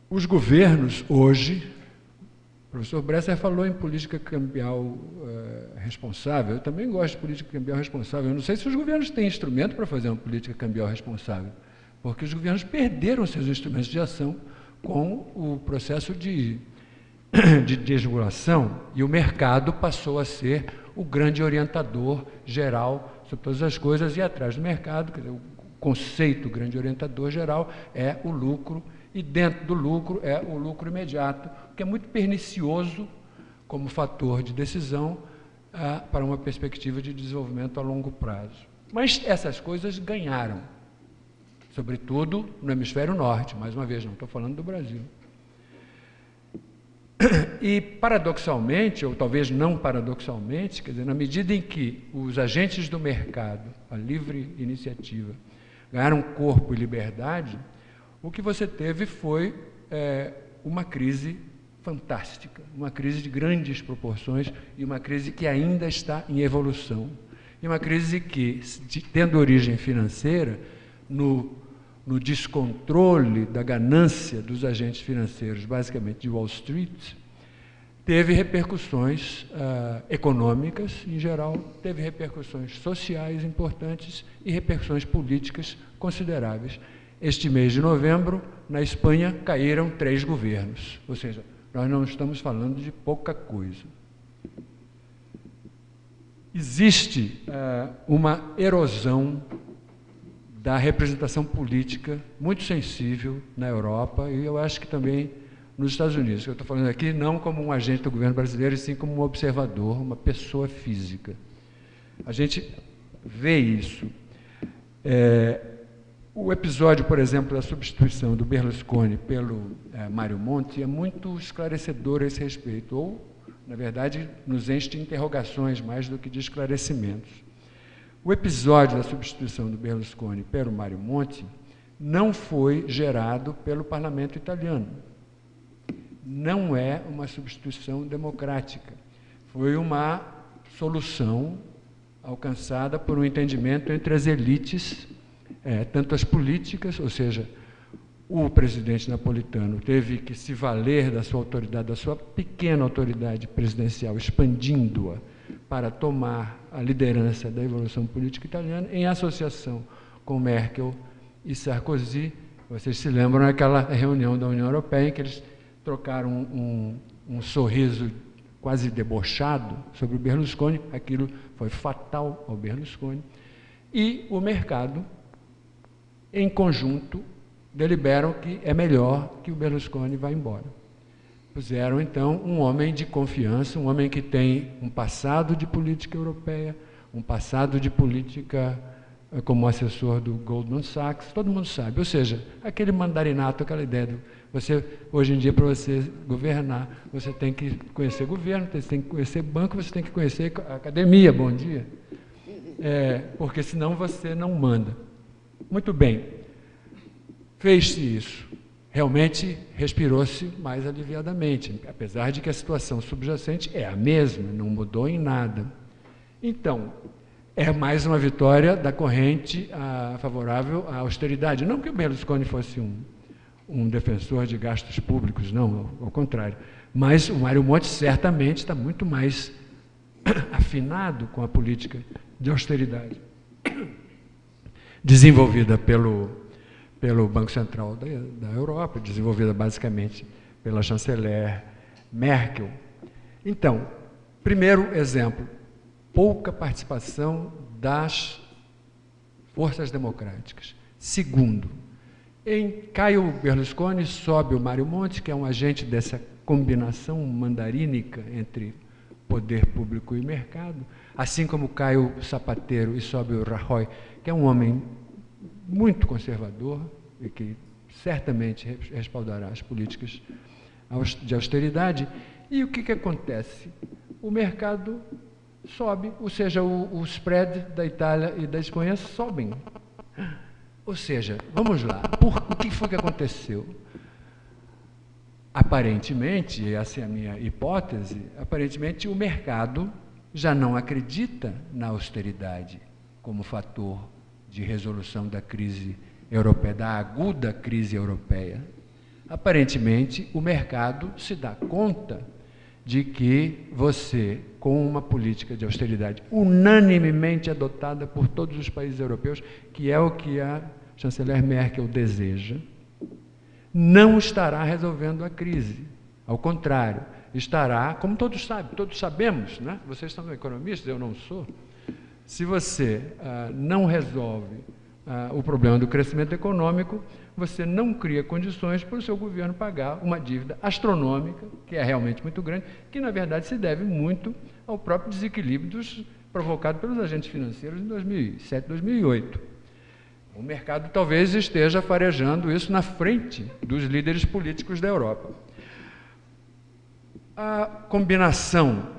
Os governos hoje, o professor Bresser falou em política cambial responsável, eu também gosto de política cambial responsável. Eu não sei se os governos têm instrumento para fazer uma política cambial responsável, porque os governos perderam seus instrumentos de ação com o processo de desregulação, e o mercado passou a ser o grande orientador geral sobre todas as coisas, e atrás do mercado, quer dizer, o conceito grande orientador geral é o lucro, e dentro do lucro é o lucro imediato, que é muito pernicioso como fator de decisão para uma perspectiva de desenvolvimento a longo prazo. Mas essas coisas ganharam, sobretudo no hemisfério norte, mais uma vez, não estou falando do Brasil. E, paradoxalmente, ou talvez não paradoxalmente, quer dizer, na medida em que os agentes do mercado, a livre iniciativa, ganharam corpo e liberdade, o que você teve foi uma crise fantástica, uma crise de grandes proporções e uma crise que ainda está em evolução. E uma crise que, tendo origem financeira, no descontrole da ganância dos agentes financeiros, basicamente de Wall Street, teve repercussões econômicas, em geral, teve repercussões sociais importantes e repercussões políticas consideráveis. Este mês de novembro, na Espanha, caíram 3 governos, ou seja, nós não estamos falando de pouca coisa. Existe uma erosão da representação política muito sensível na Europa e eu acho que também nos Estados Unidos. Eu estou falando aqui não como um agente do governo brasileiro, e sim como um observador, uma pessoa física. A gente vê isso. O episódio, por exemplo, da substituição do Berlusconi pelo Mário Monti é muito esclarecedor a esse respeito, ou, na verdade, nos enche de interrogações mais do que de esclarecimentos. O episódio da substituição do Berlusconi pelo Mário Monti não foi gerado pelo parlamento italiano. Não é uma substituição democrática. Foi uma solução alcançada por um entendimento entre as elites, tanto as políticas, ou seja, o presidente napolitano teve que se valer da sua autoridade, da sua pequena autoridade presidencial, expandindo-a para tomar a liderança da evolução política italiana, em associação com Merkel e Sarkozy. Vocês se lembram daquela reunião da União Europeia em que eles trocaram um sorriso quase debochado sobre o Berlusconi, aquilo foi fatal ao Berlusconi, e o mercado, em conjunto, deliberam que é melhor que o Berlusconi vá embora. Puseram, então, um homem de confiança, um homem que tem um passado de política europeia, um passado de política como assessor do Goldman Sachs, todo mundo sabe. Ou seja, aquele mandarinato, aquela ideia do hoje em dia, para você governar, você tem que conhecer governo, você tem que conhecer banco, você tem que conhecer a academia, bom dia, porque senão você não manda. Muito bem, fez-se isso. Realmente respirou-se mais aliviadamente, apesar de que a situação subjacente é a mesma, não mudou em nada. Então, é mais uma vitória da corrente favorável à austeridade. Não que o Berlusconi fosse um defensor de gastos públicos, não, ao contrário. Mas o Mário Monti certamente está muito mais afinado com a política de austeridade desenvolvida pelo Banco Central da Europa, desenvolvida basicamente pela chanceler Merkel. Então, primeiro exemplo, pouca participação das forças democráticas. Segundo, cai o Berlusconi, sobe o Mário Monti, que é um agente dessa combinação mandarínica entre poder público e mercado, assim como cai o Zapatero e sobe o Rajoy, que é um homem muito conservador e que certamente respaldará as políticas de austeridade. E o que acontece? O mercado sobe, ou seja, o spread da Itália e da Espanha sobem. Ou seja, vamos lá, o que foi que aconteceu? Aparentemente, e essa é a minha hipótese, aparentemente o mercado já não acredita na austeridade como fator de resolução da crise europeia, da aguda crise europeia. Aparentemente, o mercado se dá conta de que você, com uma política de austeridade unanimemente adotada por todos os países europeus, que é o que a chanceler Merkel deseja, não estará resolvendo a crise. Ao contrário, estará, como todos sabem, todos sabemos, né? Vocês são economistas, eu não sou. Se você não resolve o problema do crescimento econômico, você não cria condições para o seu governo pagar uma dívida astronômica, que é realmente muito grande, que na verdade se deve muito ao próprio desequilíbrio provocado pelos agentes financeiros em 2007, 2008. O mercado talvez esteja farejando isso na frente dos líderes políticos da Europa. A combinação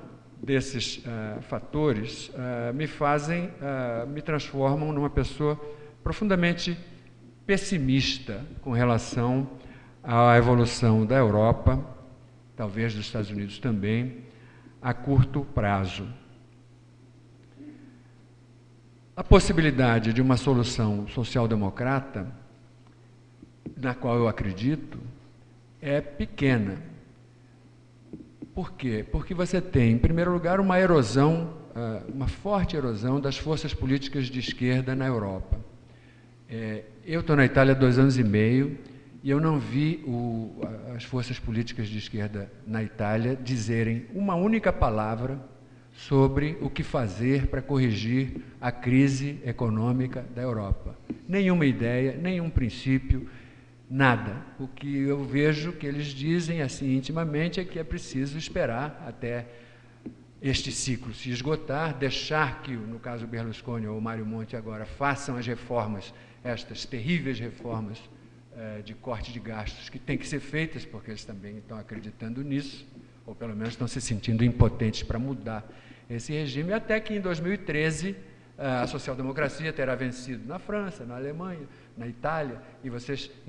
desses fatores me transformam numa pessoa profundamente pessimista com relação à evolução da Europa, talvez dos Estados Unidos também, a curto prazo. A possibilidade de uma solução social-democrata, na qual eu acredito, é pequena. Por quê? Porque você tem, em primeiro lugar, uma erosão, uma forte erosão das forças políticas de esquerda na Europa. Eu estou na Itália há 2 anos e meio e eu não vi as forças políticas de esquerda na Itália dizerem uma única palavra sobre o que fazer para corrigir a crise econômica da Europa. Nenhuma ideia, nenhum princípio, nada. O que eu vejo que eles dizem assim intimamente é que é preciso esperar até este ciclo se esgotar, deixar que, no caso Berlusconi ou Mário Monti agora, façam as reformas, estas terríveis reformas de corte de gastos que têm que ser feitas, porque eles também estão acreditando nisso, ou pelo menos estão se sentindo impotentes para mudar esse regime, até que em 2013 a social-democracia terá vencido na França, na Alemanha, na Itália, e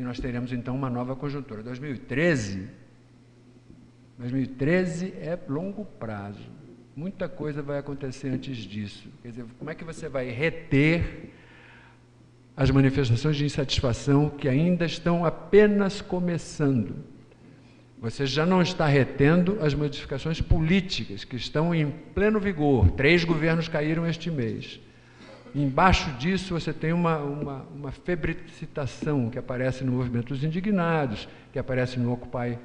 nós teremos então uma nova conjuntura. 2013 é longo prazo. Muita coisa vai acontecer antes disso. Quer dizer, como é que você vai reter as manifestações de insatisfação que ainda estão apenas começando? Você já não está retendo as modificações políticas que estão em pleno vigor. 3 governos caíram este mês. Embaixo disso você tem uma febricitação que aparece no movimento dos indignados, que aparece no Occupy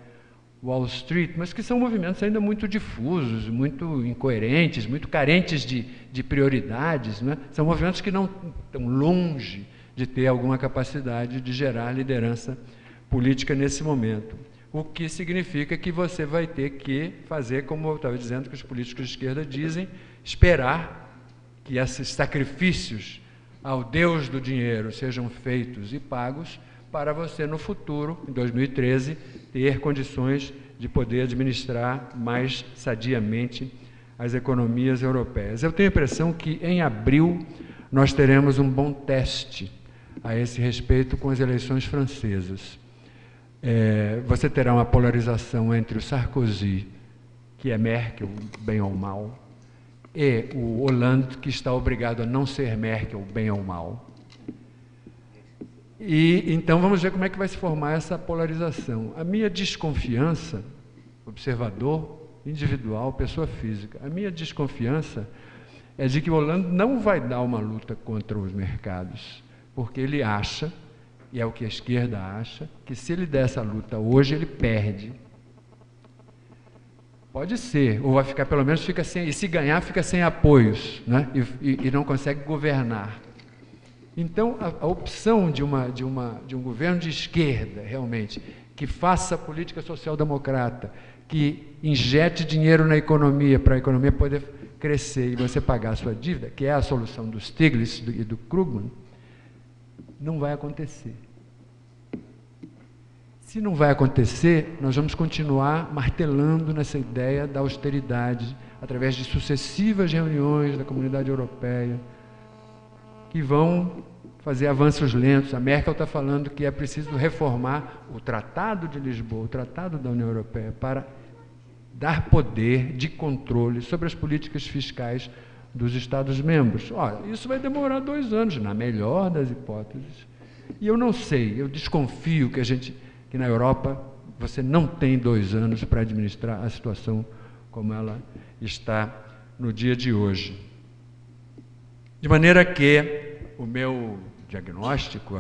Wall Street, mas que são movimentos ainda muito difusos, muito incoerentes, muito carentes de prioridades, né? São movimentos que não estão longe de ter alguma capacidade de gerar liderança política nesse momento. O que significa que você vai ter que fazer, como eu estava dizendo, que os políticos de esquerda dizem, esperar que esses sacrifícios ao Deus do dinheiro sejam feitos e pagos para você, no futuro, em 2013, ter condições de poder administrar mais sadiamente as economias europeias. Eu tenho a impressão que, em abril, nós teremos um bom teste a esse respeito com as eleições francesas. Você terá uma polarização entre o Sarkozy, que é Merkel, bem ou mal, e o Hollande, que está obrigado a não ser Merkel, bem ou mal. E então vamos ver como é que vai se formar essa polarização. A minha desconfiança, observador individual, pessoa física, a minha desconfiança é de que o Hollande não vai dar uma luta contra os mercados, porque ele acha, e é o que a esquerda acha, que se ele der essa luta hoje, ele perde. Pode ser, ou vai ficar, pelo menos, fica sem, e se ganhar, fica sem apoios, né? E não consegue governar. Então, a opção de um governo de esquerda, realmente, que faça política social-democrata, que injete dinheiro na economia, para a economia poder crescer e você pagar a sua dívida, que é a solução do Stiglitz e do Krugman, não vai acontecer. Se não vai acontecer, nós vamos continuar martelando nessa ideia da austeridade, através de sucessivas reuniões da Comunidade Europeia, que vão fazer avanços lentos. A Merkel está falando que é preciso reformar o Tratado de Lisboa, o Tratado da União Europeia, para dar poder de controle sobre as políticas fiscais dos Estados-membros. Olha, isso vai demorar 2 anos, na melhor das hipóteses. E eu não sei, eu desconfio que na Europa você não tem 2 anos para administrar a situação como ela está no dia de hoje. De maneira que o meu diagnóstico,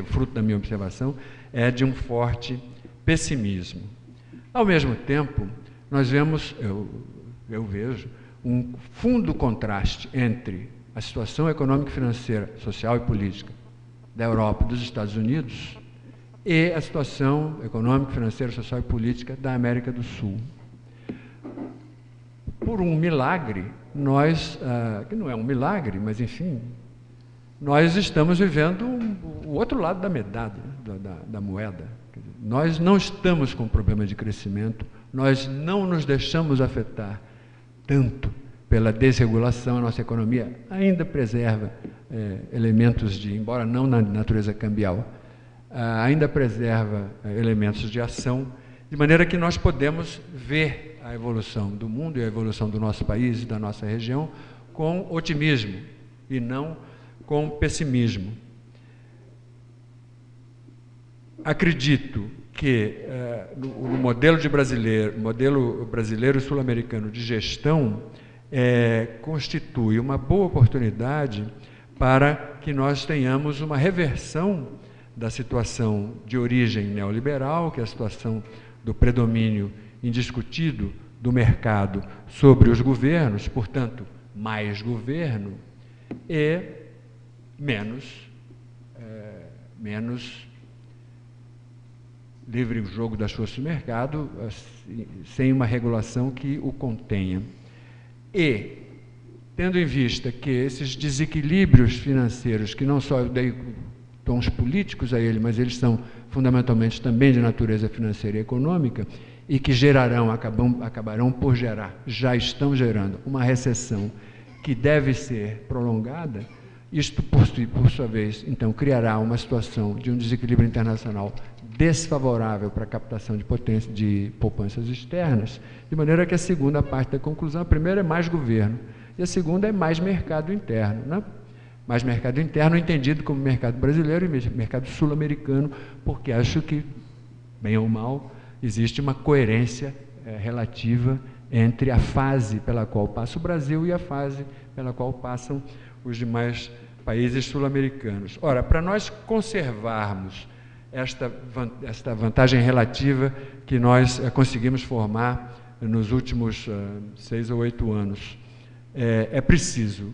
fruto da minha observação, é de um forte pessimismo. Ao mesmo tempo, nós vemos, eu vejo, um fundo contraste entre a situação econômica, financeira, social e política da Europa e dos Estados Unidos e a situação econômica, financeira, social e política da América do Sul. Por um milagre, nós, que não é um milagre, mas enfim, nós estamos vivendo o outro lado da medalha, da moeda. Nós não estamos com problema de crescimento, nós não nos deixamos afetar tanto pela desregulação. A nossa economia ainda preserva elementos de, embora não na natureza cambial, ainda preserva elementos de ação, de maneira que nós podemos ver a evolução do mundo e a evolução do nosso país e da nossa região com otimismo e não com pessimismo. Acredito que no modelo brasileiro sul-americano de gestão constitui uma boa oportunidade para que nós tenhamos uma reversão da situação de origem neoliberal, que é a situação do predomínio indiscutido do mercado sobre os governos, portanto, mais governo e menos livre jogo das forças do mercado, sem uma regulação que o contenha. E, tendo em vista que esses desequilíbrios financeiros, que não só eu dei tons políticos a ele, mas eles são fundamentalmente também de natureza financeira e econômica, e que acabarão por gerar, já estão gerando, uma recessão que deve ser prolongada, isto, por sua vez, então, criará uma situação de um desequilíbrio internacional desfavorável para a captação de poupanças externas, de maneira que a segunda parte da conclusão, a primeira é mais governo, e a segunda é mais mercado interno, né? Mais mercado interno entendido como mercado brasileiro e mercado sul-americano, porque acho que, bem ou mal, existe uma coerência relativa entre a fase pela qual passa o Brasil e a fase pela qual passam os demais países sul-americanos. Ora, para nós conservarmos esta vantagem relativa que nós conseguimos formar nos últimos 6 ou 8 anos, é preciso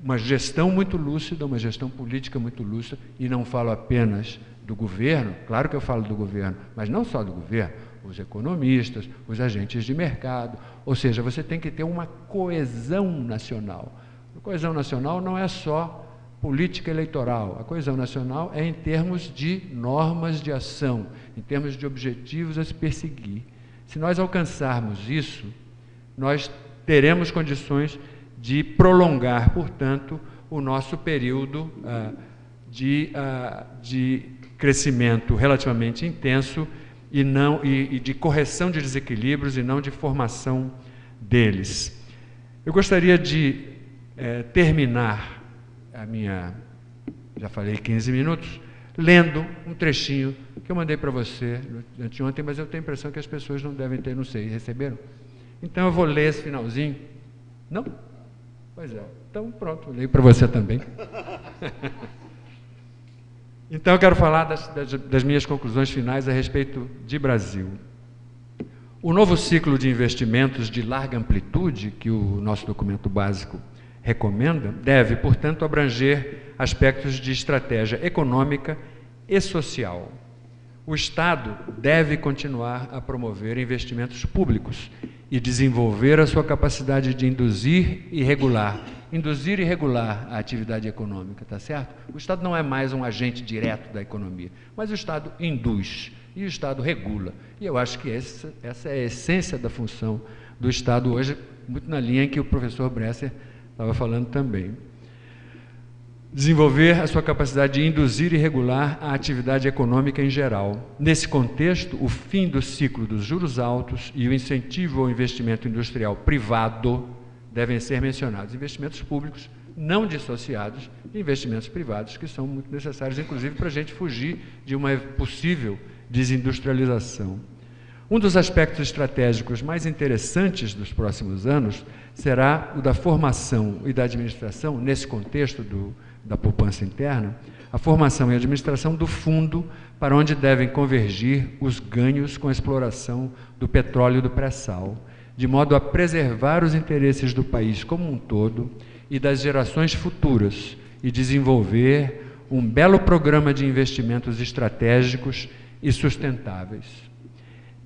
uma gestão muito lúcida, uma gestão política muito lúcida, e não falo apenas do governo, claro que eu falo do governo, mas não só do governo, os economistas, os agentes de mercado, ou seja, você tem que ter uma coesão nacional. A coesão nacional não é só política eleitoral, a coesão nacional é em termos de normas de ação, em termos de objetivos a se perseguir. Se nós alcançarmos isso, nós teremos condições de prolongar, portanto, o nosso período de crescimento relativamente intenso e de correção de desequilíbrios e não de formação deles. Eu gostaria de terminar já falei 15 minutos, lendo um trechinho que eu mandei para você anteontem, mas eu tenho a impressão que as pessoas não devem ter, não sei, receberam? Então eu vou ler esse finalzinho. Não? Pois é. Então pronto, eu leio para você também. Então eu quero falar das minhas conclusões finais a respeito de Brasil. O novo ciclo de investimentos de larga amplitude, que o nosso documento básico recomenda, deve, portanto, abranger aspectos de estratégia econômica e social. O Estado deve continuar a promover investimentos públicos e desenvolver a sua capacidade de induzir e regular a atividade econômica, tá certo? O Estado não é mais um agente direto da economia, mas o Estado induz e o Estado regula. E eu acho que essa é a essência da função do Estado hoje, muito na linha em que o professor Bresser estava falando também. Desenvolver a sua capacidade de induzir e regular a atividade econômica em geral. Nesse contexto, o fim do ciclo dos juros altos e o incentivo ao investimento industrial privado devem ser mencionados. Investimentos públicos não dissociados de investimentos privados, que são muito necessários, inclusive, para a gente fugir de uma possível desindustrialização. Um dos aspectos estratégicos mais interessantes dos próximos anos será o da formação e da administração, nesse contexto da poupança interna, a formação e administração do fundo para onde devem convergir os ganhos com a exploração do petróleo e do pré-sal, de modo a preservar os interesses do país como um todo e das gerações futuras e desenvolver um belo programa de investimentos estratégicos e sustentáveis.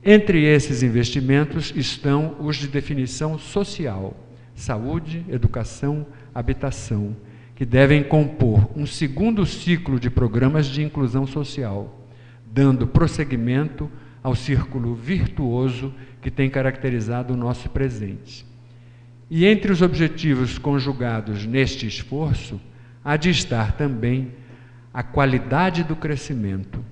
Entre esses investimentos estão os de definição social, saúde, educação, habitação, que devem compor um segundo ciclo de programas de inclusão social, dando prosseguimento ao círculo virtuoso que tem caracterizado o nosso presente. E entre os objetivos conjugados neste esforço, há de estar também a qualidade do crescimento.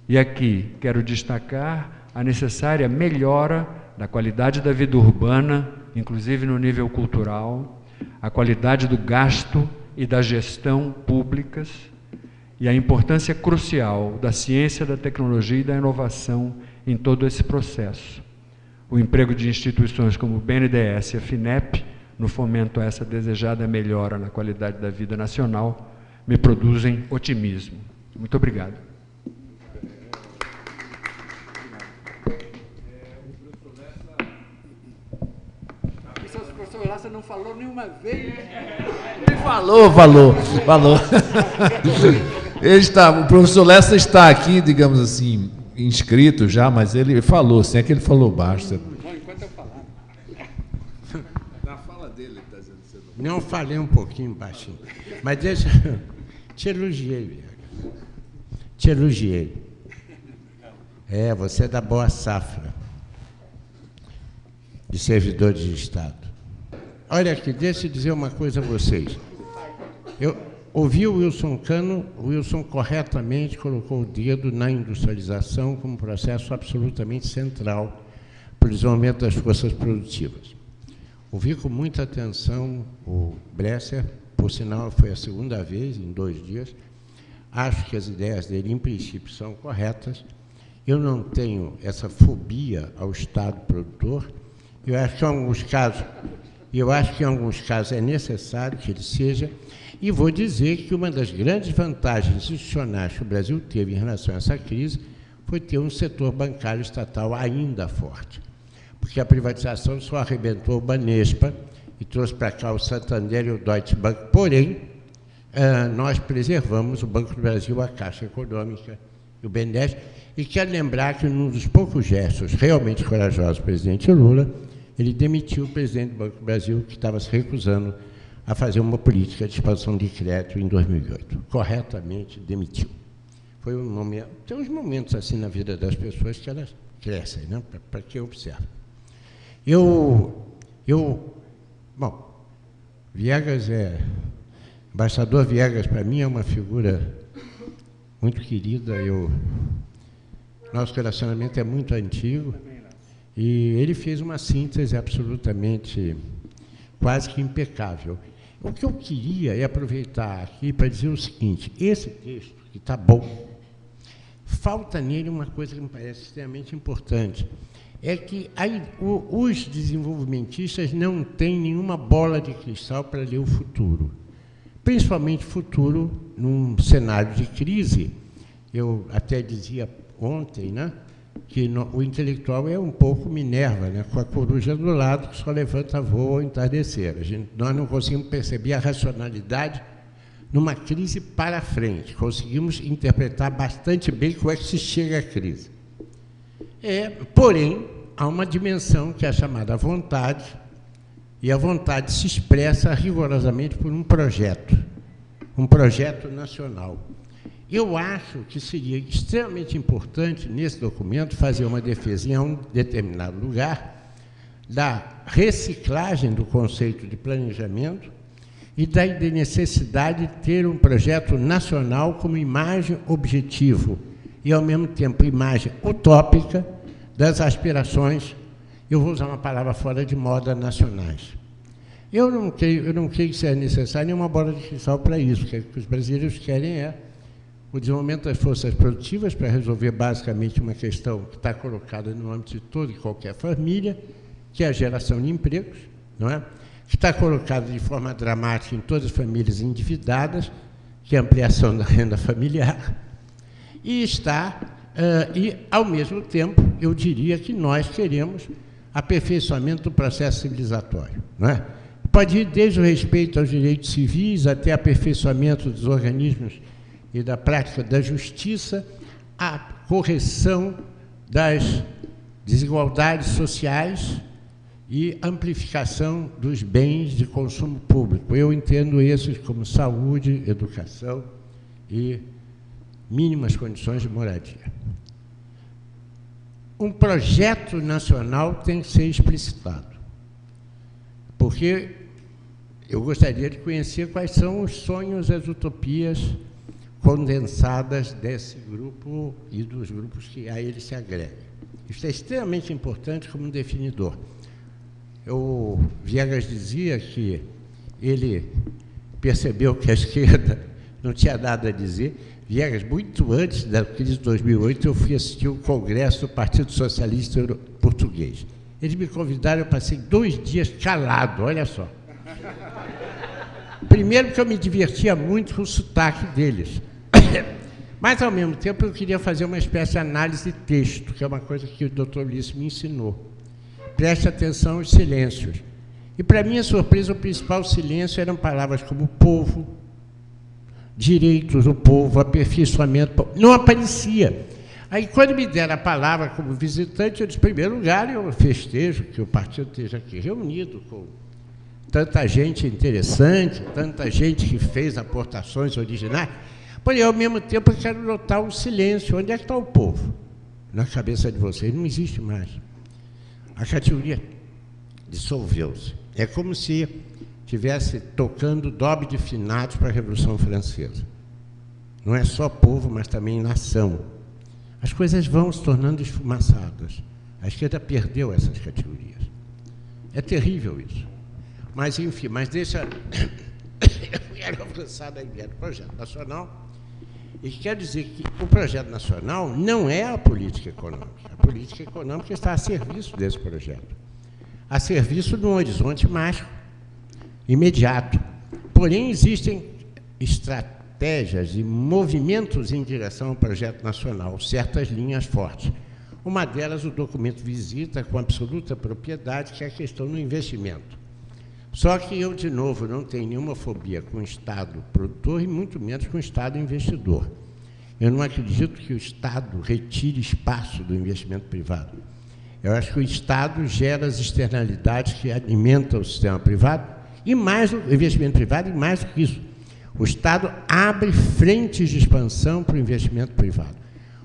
E aqui quero destacar a necessária melhora da qualidade da vida urbana, inclusive no nível cultural, a qualidade do gasto e da gestão públicas, e a importância crucial da ciência, da tecnologia e da inovação em todo esse processo. O emprego de instituições como o BNDES e a FINEP, no fomento a essa desejada melhora na qualidade da vida nacional, me produzem otimismo. Muito obrigado. O professor Lassa não falou nenhuma vez. Ele falou. O professor Lessa está aqui, digamos assim, inscrito já, mas ele falou, assim, é que ele falou baixo. Não, enquanto eu falar. Na fala dele, está dizendo que você Não, falei um pouquinho baixinho. Mas deixa. Te elogiei, Viega. Te elogiei. Você é da boa safra de servidores de Estado. Olha aqui, deixa eu dizer uma coisa a vocês. Eu ouvi o Wilson Cano, o Wilson corretamente colocou o dedo na industrialização como processo absolutamente central para o desenvolvimento das forças produtivas. Ouvi com muita atenção o Bresser, por sinal foi a segunda vez em 2 dias. Acho que as ideias dele, em princípio, são corretas. Eu não tenho essa fobia ao Estado produtor. Eu acho que em alguns casos é necessário que ele seja. E vou dizer que uma das grandes vantagens institucionais que o Brasil teve em relação a essa crise foi ter um setor bancário estatal ainda forte. Porque a privatização só arrebentou o Banespa e trouxe para cá o Santander e o Deutsche Bank. Porém, nós preservamos o Banco do Brasil, a Caixa Econômica e o BNDES. E quero lembrar que, num dos poucos gestos realmente corajosos do presidente Lula, ele demitiu o presidente do Banco do Brasil, que estava se recusando a fazer uma política de expansão de crédito em 2008. Corretamente demitiu. Foi um momento. Tem uns momentos assim na vida das pessoas que elas crescem, né? Para quem observa. Bom, Viegas embaixador Viegas, para mim, é uma figura muito querida. Nosso relacionamento é muito antigo e ele fez uma síntese absolutamente quase que impecável. O que eu queria é aproveitar aqui para dizer o seguinte: esse texto, que está bom, falta nele uma coisa que me parece extremamente importante, é que os desenvolvimentistas não têm nenhuma bola de cristal para ler o futuro, principalmente futuro num cenário de crise. Eu até dizia ontem, né, que o intelectual é um pouco Minerva, né, com a coruja do lado, que só levanta voo ao entardecer. Nós não conseguimos perceber a racionalidade numa crise para frente. Conseguimos interpretar bastante bem como é que se chega à crise. Porém, há uma dimensão que é chamada vontade, e a vontade se expressa rigorosamente por um projeto nacional. Eu acho que seria extremamente importante, nesse documento, fazer uma defesa em um determinado lugar da reciclagem do conceito de planejamento e da necessidade de ter um projeto nacional como imagem objetivo e, ao mesmo tempo, imagem utópica das aspirações, eu vou usar uma palavra fora de moda, nacionais. Eu não creio que seja necessário nenhuma bola de cristal para isso. O que os brasileiros querem é o desenvolvimento das forças produtivas para resolver basicamente uma questão que está colocada no âmbito de toda e qualquer família, que é a geração de empregos, não é? Que está colocada de forma dramática em todas as famílias endividadas, que é a ampliação da renda familiar, e ao mesmo tempo, eu diria que nós queremos aperfeiçoamento do processo civilizatório, não é? Pode ir desde o respeito aos direitos civis até aperfeiçoamento dos organismos e da prática da justiça, a correção das desigualdades sociais e amplificação dos bens de consumo público. Eu entendo esses como saúde, educação e mínimas condições de moradia. Um projeto nacional tem que ser explicitado, porque eu gostaria de conhecer quais são os sonhos e as utopias condensadas desse grupo e dos grupos que a ele se agregam. Isso é extremamente importante como um definidor. O Viegas dizia que ele percebeu que a esquerda não tinha nada a dizer. Viegas, muito antes da crise de 2008, eu fui assistir o congresso do Partido Socialista Português. Eles me convidaram, eu passei 2 dias calado, olha só. Primeiro que eu me divertia muito com o sotaque deles, mas, ao mesmo tempo, eu queria fazer uma espécie de análise de texto, que é uma coisa que o Dr. Ulisses me ensinou. Preste atenção aos silêncios. E, para minha surpresa, o principal silêncio eram palavras como povo, direitos do povo, aperfeiçoamento. Não aparecia. Aí, quando me deram a palavra como visitante, eu disse, em primeiro lugar, eu festejo que o partido esteja aqui reunido com tanta gente interessante, tanta gente que fez aportações originais. Porém, ao mesmo tempo, eu quero notar o silêncio. Onde é que está o povo? Na cabeça de vocês não existe mais. A categoria dissolveu-se. É como se estivesse tocando dobre de finados para a Revolução Francesa. Não é só povo, mas também nação. As coisas vão se tornando esfumaçadas. A esquerda perdeu essas categorias. É terrível isso. Mas, enfim, deixa... Eu quero avançar da ideia do projeto nacional, e quer dizer que o projeto nacional não é a política econômica. A política econômica está a serviço desse projeto, a serviço de um horizonte mágico, imediato. Porém, existem estratégias e movimentos em direção ao projeto nacional, certas linhas fortes. Uma delas, o documento visita com absoluta propriedade, que é a questão do investimento. Só que eu, de novo, não tenho nenhuma fobia com o Estado produtor e muito menos com o Estado investidor. Eu não acredito que o Estado retire espaço do investimento privado. Eu acho que o Estado gera as externalidades que alimentam o sistema privado, e mais o investimento privado, e mais do que isso. O Estado abre frentes de expansão para o investimento privado.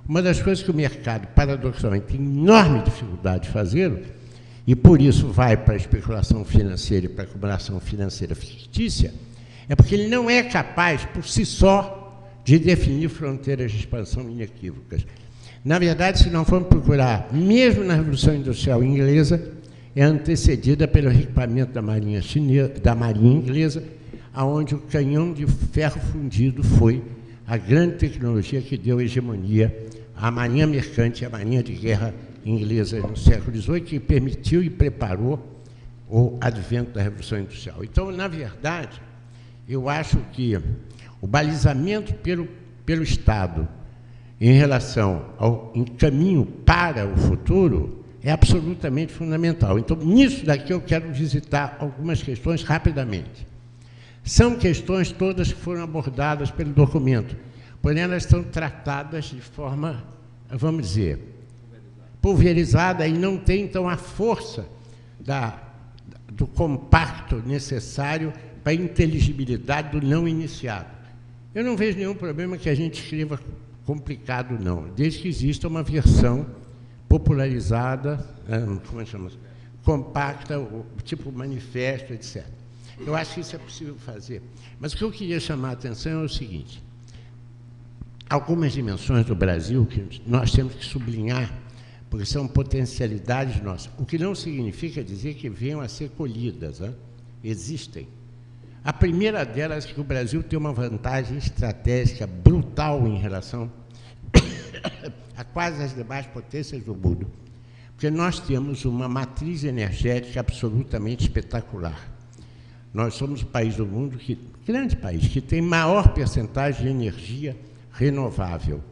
Uma das coisas que o mercado, paradoxalmente, tem enorme dificuldade de fazer, e por isso vai para a especulação financeira e para a acumulação financeira fictícia, é porque ele não é capaz, por si só, de definir fronteiras de expansão inequívocas. Na verdade, se não formos procurar, mesmo na Revolução Industrial Inglesa, é antecedida pelo equipamento da Marinha Inglesa, onde o canhão de ferro fundido foi a grande tecnologia que deu hegemonia à Marinha Mercante e à Marinha de Guerra inglesa no século XVIII, que permitiu e preparou o advento da Revolução Industrial. Então, na verdade, eu acho que o balizamento pelo Estado em relação ao caminho para o futuro é absolutamente fundamental. Então, nisso daqui eu quero visitar algumas questões rapidamente. São questões todas que foram abordadas pelo documento, porém elas estão tratadas de forma, vamos dizer, pulverizada e não tem, então, a força do compacto necessário para a inteligibilidade do não iniciado. Eu não vejo nenhum problema que a gente escreva complicado, não, desde que exista uma versão popularizada, como é que chama? Compacta, tipo manifesto, etc. Eu acho que isso é possível fazer. Mas o que eu queria chamar a atenção é o seguinte: algumas dimensões do Brasil que nós temos que sublinhar, porque são potencialidades nossas, o que não significa dizer que venham a ser colhidas, né? Existem. A primeira delas é que o Brasil tem uma vantagem estratégica brutal em relação a quase as demais potências do mundo, porque nós temos uma matriz energética absolutamente espetacular. Nós somos o país do mundo, grande país, que tem maior percentagem de energia renovável,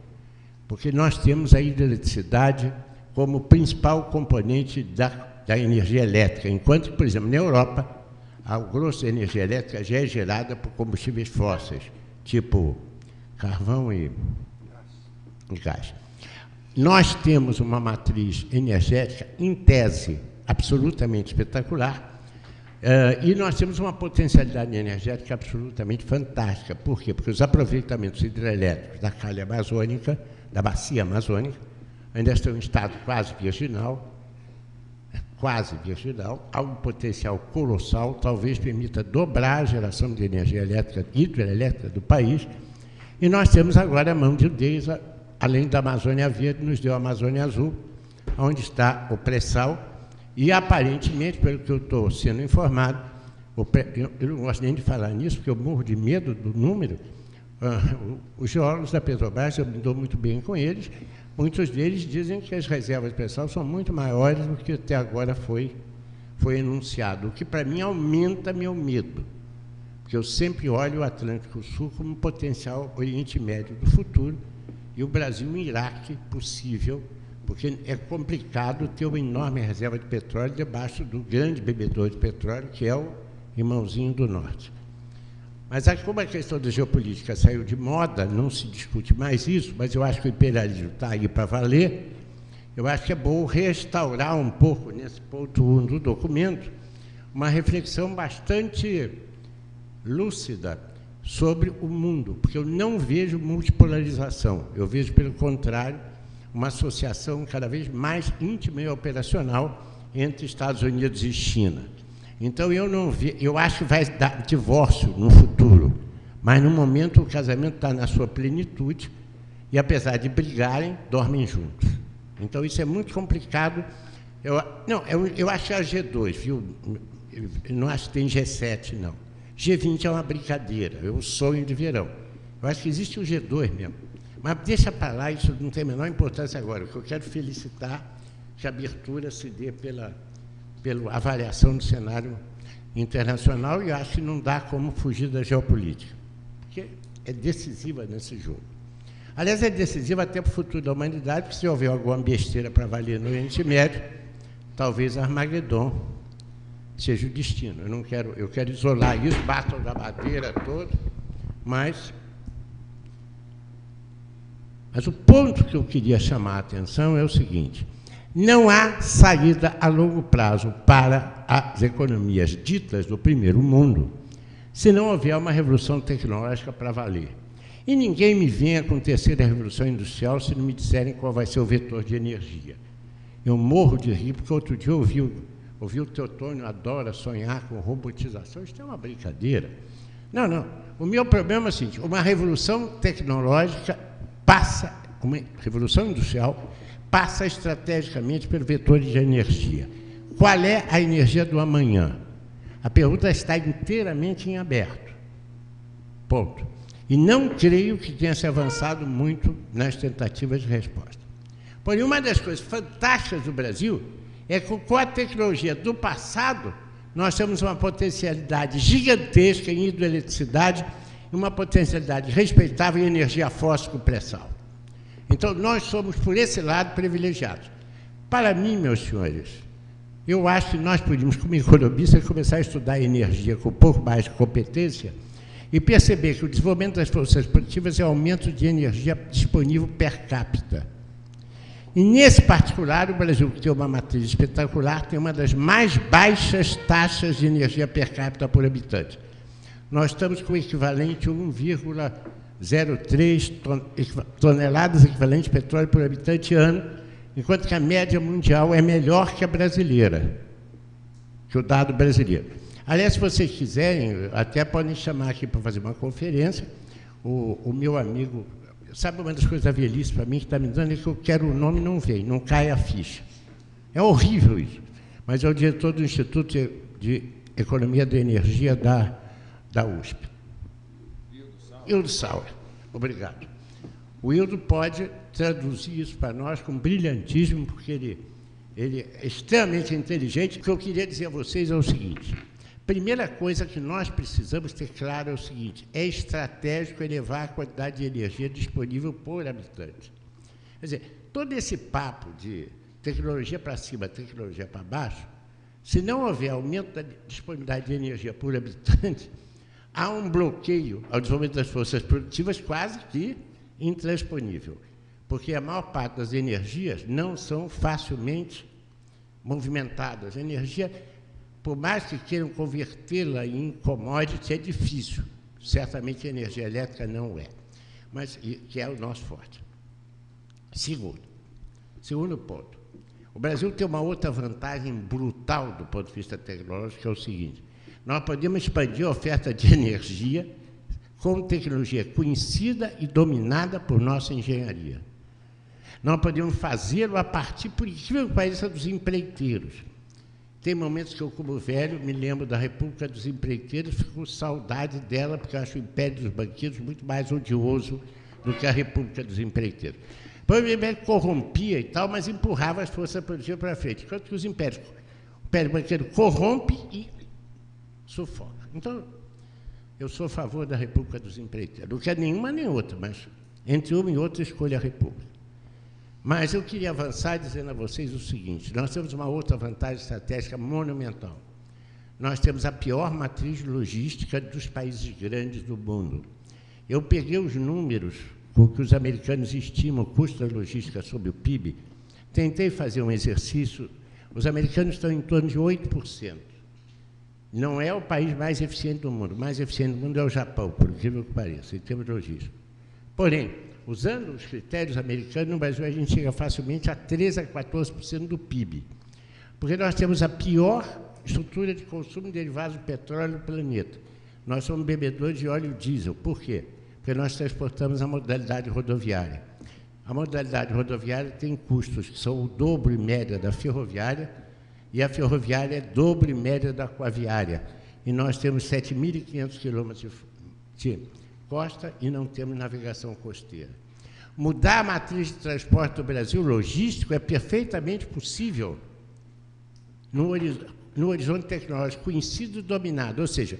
porque nós temos a hidroeletricidade como principal componente da energia elétrica, enquanto que, por exemplo, na Europa, o grosso da energia elétrica já é gerada por combustíveis fósseis, tipo carvão e gás. Nós temos uma matriz energética, em tese, absolutamente espetacular, e nós temos uma potencialidade energética absolutamente fantástica. Por quê? Porque os aproveitamentos hidrelétricos da calha amazônica, da bacia amazônica, ainda estão em estado quase virginal, há um potencial colossal, talvez permita dobrar a geração de energia elétrica, hidroelétrica do país, e nós temos agora a mão de Deus, além da Amazônia Verde, nos deu a Amazônia Azul, onde está o pré-sal, e aparentemente, pelo que eu estou sendo informado, eu não gosto nem de falar nisso, porque eu morro de medo do número, os geólogos da Petrobras, eu me dou muito bem com eles, muitos deles dizem que as reservas de pré-sal são muito maiores do que até agora foi enunciado, o que para mim aumenta meu medo, porque eu sempre olho o Atlântico Sul como um potencial Oriente Médio do futuro, e o Brasil um Iraque possível, porque é complicado ter uma enorme reserva de petróleo debaixo do grande bebedor de petróleo, que é o irmãozinho do Norte. Mas como a questão da geopolítica saiu de moda, não se discute mais isso, mas eu acho que o imperialismo está aí para valer, eu acho que é bom restaurar um pouco, nesse ponto 1 do documento, uma reflexão bastante lúcida sobre o mundo, porque eu não vejo multipolarização, eu vejo, pelo contrário, uma associação cada vez mais íntima e operacional entre Estados Unidos e China. Então, eu acho que vai dar divórcio no futuro, mas, no momento, o casamento está na sua plenitude e, apesar de brigarem, dormem juntos. Então, isso é muito complicado. Eu acho que é a G2, viu? Eu não acho que tem G7, não. G20 é uma brincadeira, é um sonho de verão. Eu acho que existe o G2 mesmo. Mas deixa para lá, isso não tem a menor importância agora. O que eu quero felicitar que a abertura se dê pela avaliação do cenário internacional, e acho que não dá como fugir da geopolítica, porque é decisiva nesse jogo. Aliás, é decisiva até para o futuro da humanidade, porque se houver alguma besteira para valer no Oriente Médio, talvez Armagedon seja o destino. Eu quero isolar isso, batam da madeira toda, mas o ponto que eu queria chamar a atenção é o seguinte: não há saída a longo prazo para as economias ditas do primeiro mundo se não houver uma revolução tecnológica para valer. E ninguém me venha com a terceira revolução industrial se não me disserem qual vai ser o vetor de energia. Eu morro de rir, porque outro dia eu ouvi o Teotônio adora sonhar com robotização. Isso é uma brincadeira. Não. O meu problema é o seguinte: uma revolução tecnológica uma revolução industrial passa estrategicamente pelo vetor de energia. Qual é a energia do amanhã? A pergunta está inteiramente em aberto. Ponto. E não creio que tenha se avançado muito nas tentativas de resposta. Porém, uma das coisas fantásticas do Brasil é que, com a tecnologia do passado, nós temos uma potencialidade gigantesca em hidroeletricidade e uma potencialidade respeitável em energia fóssil com pré-sal. Então, nós somos, por esse lado, privilegiados. Para mim, meus senhores, eu acho que nós podíamos, como economistas, começar a estudar energia com um pouco mais de competência e perceber que o desenvolvimento das forças produtivas é o aumento de energia disponível per capita. E, nesse particular, o Brasil, que tem uma matriz espetacular, tem uma das mais baixas taxas de energia per capita por habitante. Nós estamos com o equivalente a 1,03 toneladas equivalente de petróleo por habitante ano, enquanto que a média mundial é melhor que a brasileira, que o dado brasileiro. Aliás, se vocês quiserem, até podem chamar aqui para fazer uma conferência, o meu amigo, sabe uma das coisas da velhice para mim que está me dando é que eu quero o nome e não vem, não cai a ficha. É horrível isso, mas é o diretor do Instituto de Economia da Energia da USP. Hildo Sauer. Obrigado. O Hildo pode traduzir isso para nós com brilhantismo, porque ele é extremamente inteligente. O que eu queria dizer a vocês é o seguinte: primeira coisa que nós precisamos ter claro é o seguinte: é estratégico elevar a quantidade de energia disponível por habitante. Quer dizer, todo esse papo de tecnologia para cima, tecnologia para baixo, se não houver aumento da disponibilidade de energia por habitante, há um bloqueio ao desenvolvimento das forças produtivas quase que intransponível, porque a maior parte das energias não são facilmente movimentadas. A energia, por mais que queiram convertê-la em commodity, é difícil. Certamente a energia elétrica não é, mas que é o nosso forte. Segundo ponto, o Brasil tem uma outra vantagem brutal do ponto de vista tecnológico, que é o seguinte: nós podemos expandir a oferta de energia com tecnologia conhecida e dominada por nossa engenharia. Nós podemos fazê-lo a partir, por incrível que pareça, dos empreiteiros. Tem momentos que eu, como velho, me lembro da República dos Empreiteiros, fico com saudade dela, porque eu acho o Império dos Banqueiros muito mais odioso do que a República dos Empreiteiros. O Império corrompia e tal, mas empurrava as forças produtivas para frente, enquanto que o Império Banqueiro corrompe e sufoca. Então, eu sou a favor da República dos Empreiteiros. Não quero nenhuma nem outra, mas entre uma e outra escolho a República. Mas eu queria avançar dizendo a vocês o seguinte: nós temos uma outra vantagem estratégica monumental. Nós temos a pior matriz logística dos países grandes do mundo. Eu peguei os números com que os americanos estimam o custo da logística sobre o PIB, tentei fazer um exercício. Os americanos estão em torno de 8%. Não é o país mais eficiente do mundo. O mais eficiente do mundo é o Japão, por incrível que pareça, em termos de logística. Porém, usando os critérios americanos, no Brasil a gente chega facilmente a 13% a 14% do PIB. Porque nós temos a pior estrutura de consumo de derivados do petróleo do planeta. Nós somos bebedores de óleo diesel. Por quê? Porque nós transportamos a modalidade rodoviária. A modalidade rodoviária tem custos que são o dobro em média da ferroviária, e a ferroviária é dobro em média da aquaviária. E nós temos 7.500 quilômetros de costa e não temos navegação costeira. Mudar a matriz de transporte do Brasil logístico é perfeitamente possível no horizonte tecnológico conhecido e dominado. Ou seja,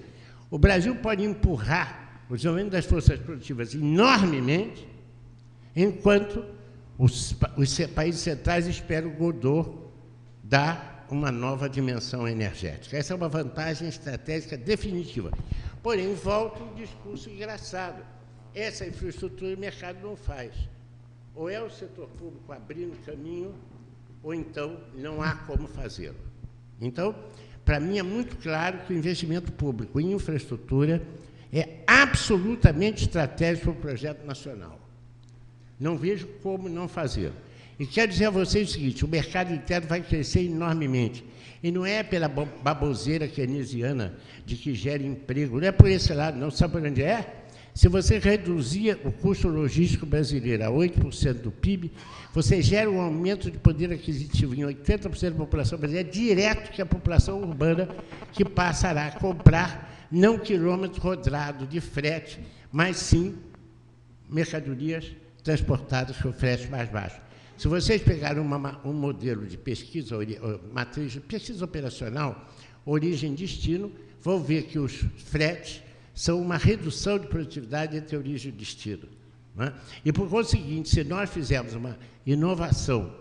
o Brasil pode empurrar o desenvolvimento das forças produtivas enormemente, enquanto os países centrais esperam o Godot dar uma nova dimensão energética. Essa é uma vantagem estratégica definitiva. Porém, volta um discurso engraçado. Essa infraestrutura o mercado não faz. Ou é o setor público abrindo caminho, ou então não há como fazê-lo. Então, para mim é muito claro que o investimento público em infraestrutura é absolutamente estratégico para o projeto nacional. Não vejo como não fazê-lo. E quero dizer a vocês o seguinte: o mercado interno vai crescer enormemente. E não é pela baboseira keynesiana de que gera emprego, não é por esse lado, não. Sabe por onde é? Se você reduzir o custo logístico brasileiro a 8% do PIB, você gera um aumento de poder aquisitivo em 80% da população brasileira, direto que a população urbana, que passará a comprar não quilômetro rodrado de frete, mas sim mercadorias transportadas com frete mais baixo. Se vocês pegarem um modelo de pesquisa, matriz de pesquisa operacional, origem e destino, vão ver que os fretes são uma redução de produtividade entre origem e destino. Não é? E, por conseguinte, se nós fizermos uma inovação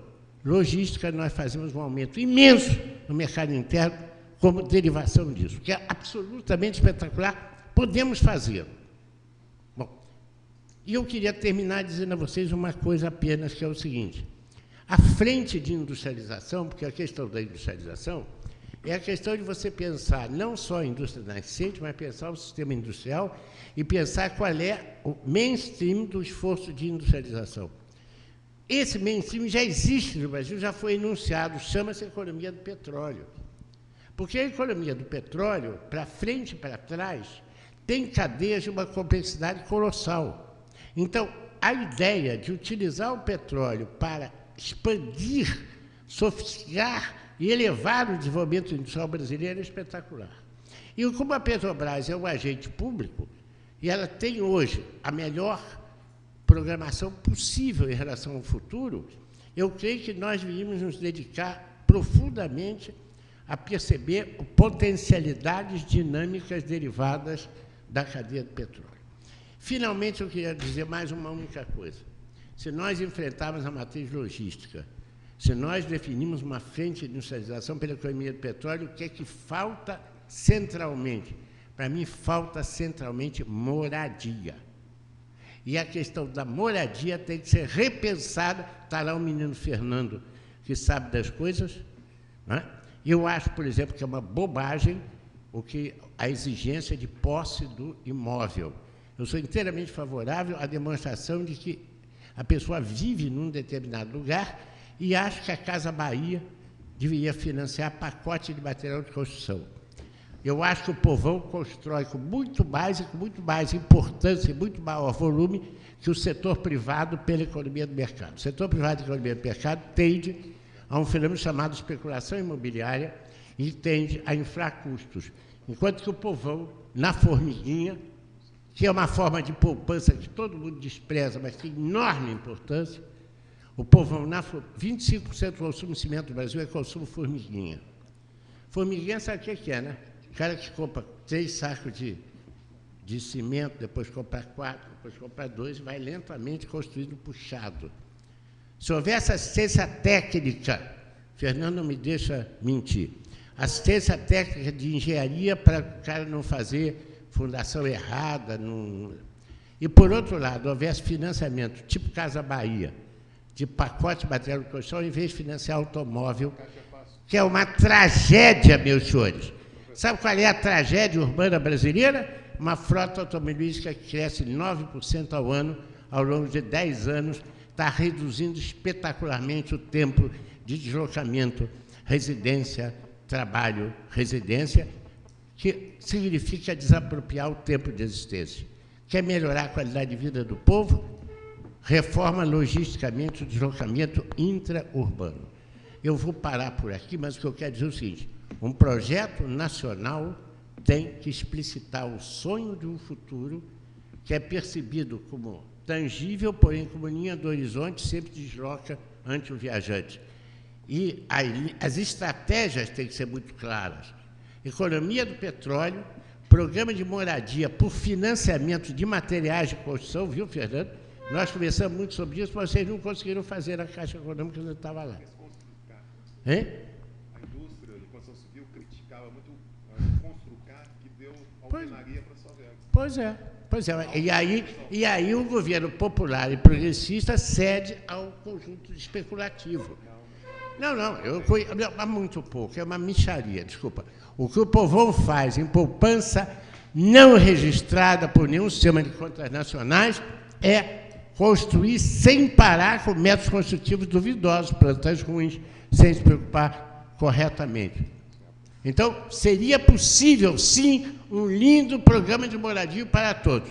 logística, nós fazemos um aumento imenso no mercado interno como derivação disso, que é absolutamente espetacular, podemos fazer. Bom, e eu queria terminar dizendo a vocês uma coisa apenas, que é o seguinte: a frente de industrialização, porque a questão da industrialização é a questão de você pensar não só a indústria nascente, mas pensar o sistema industrial e pensar qual é o mainstream do esforço de industrialização. Esse mainstream já existe no Brasil, já foi enunciado, chama-se economia do petróleo. Porque a economia do petróleo, para frente e para trás, tem cadeias de uma complexidade colossal. Então, a ideia de utilizar o petróleo para expandir, sofisticar e elevar o desenvolvimento industrial brasileiro é espetacular. E como a Petrobras é um agente público, e ela tem hoje a melhor programação possível em relação ao futuro, eu creio que nós deveríamos nos dedicar profundamente a perceber potencialidades dinâmicas derivadas da cadeia do petróleo. Finalmente, eu queria dizer mais uma única coisa. Se nós enfrentarmos a matriz logística, se nós definimos uma frente de industrialização pela economia do petróleo, o que é que falta centralmente? Para mim, falta centralmente moradia. E a questão da moradia tem que ser repensada. Está lá o menino Fernando, que sabe das coisas. Né? Eu acho, por exemplo, que é uma bobagem a exigência de posse do imóvel. Eu sou inteiramente favorável à demonstração de que a pessoa vive num determinado lugar e acho que a Casa Bahia deveria financiar pacote de material de construção. Eu acho que o povão constrói com muito mais importância e muito maior volume que o setor privado pela economia do mercado. O setor privado da economia do mercado tende a um fenômeno chamado especulação imobiliária e tende a inflar custos. Enquanto que o povão, na formiguinha, que é uma forma de poupança que todo mundo despreza, mas tem enorme importância, o povão, 25% do consumo de cimento do Brasil é consumo formiguinha. Formiguinha sabe o que é, né? O cara que compra 3 sacos de cimento, depois compra 4, depois compra 2, vai lentamente construindo puxado. Se houvesse assistência técnica, Fernando não me deixa mentir, assistência técnica de engenharia para o cara não fazer fundação errada, e, por outro lado, houvesse financiamento, tipo Casa Bahia, de pacote de material de construção, em vez de financiar automóvel, que é uma tragédia, meus senhores. Sabe qual é a tragédia urbana brasileira? Uma frota automobilística que cresce 9% ao ano, ao longo de 10 anos, está reduzindo espetacularmente o tempo de deslocamento, residência, trabalho, residência, que significa desapropriar o tempo de existência. Quer melhorar a qualidade de vida do povo? Reforma logisticamente o deslocamento intra-urbano. Eu vou parar por aqui, mas o que eu quero dizer é o seguinte: um projeto nacional tem que explicitar o sonho de um futuro que é percebido como tangível, porém como linha do horizonte, sempre desloca ante o viajante. E as estratégias têm que ser muito claras. Economia do petróleo, programa de moradia por financiamento de materiais de construção, viu, Fernando? Nós conversamos muito sobre isso, mas vocês não conseguiram fazer a Caixa Econômica quando eu estava lá. Hein? A indústria de construção civil criticava muito a Construcar, que deu alvenaria para a Salvex. Pois é. E aí o governo popular e progressista cede ao conjunto especulativo. Não, há muito pouco, é uma mixaria, desculpa. O que o povão faz em poupança não registrada por nenhum sistema de contas nacionais é construir sem parar com métodos construtivos duvidosos, plantas ruins, sem se preocupar corretamente. Então, seria possível, sim, um lindo programa de moradia para todos,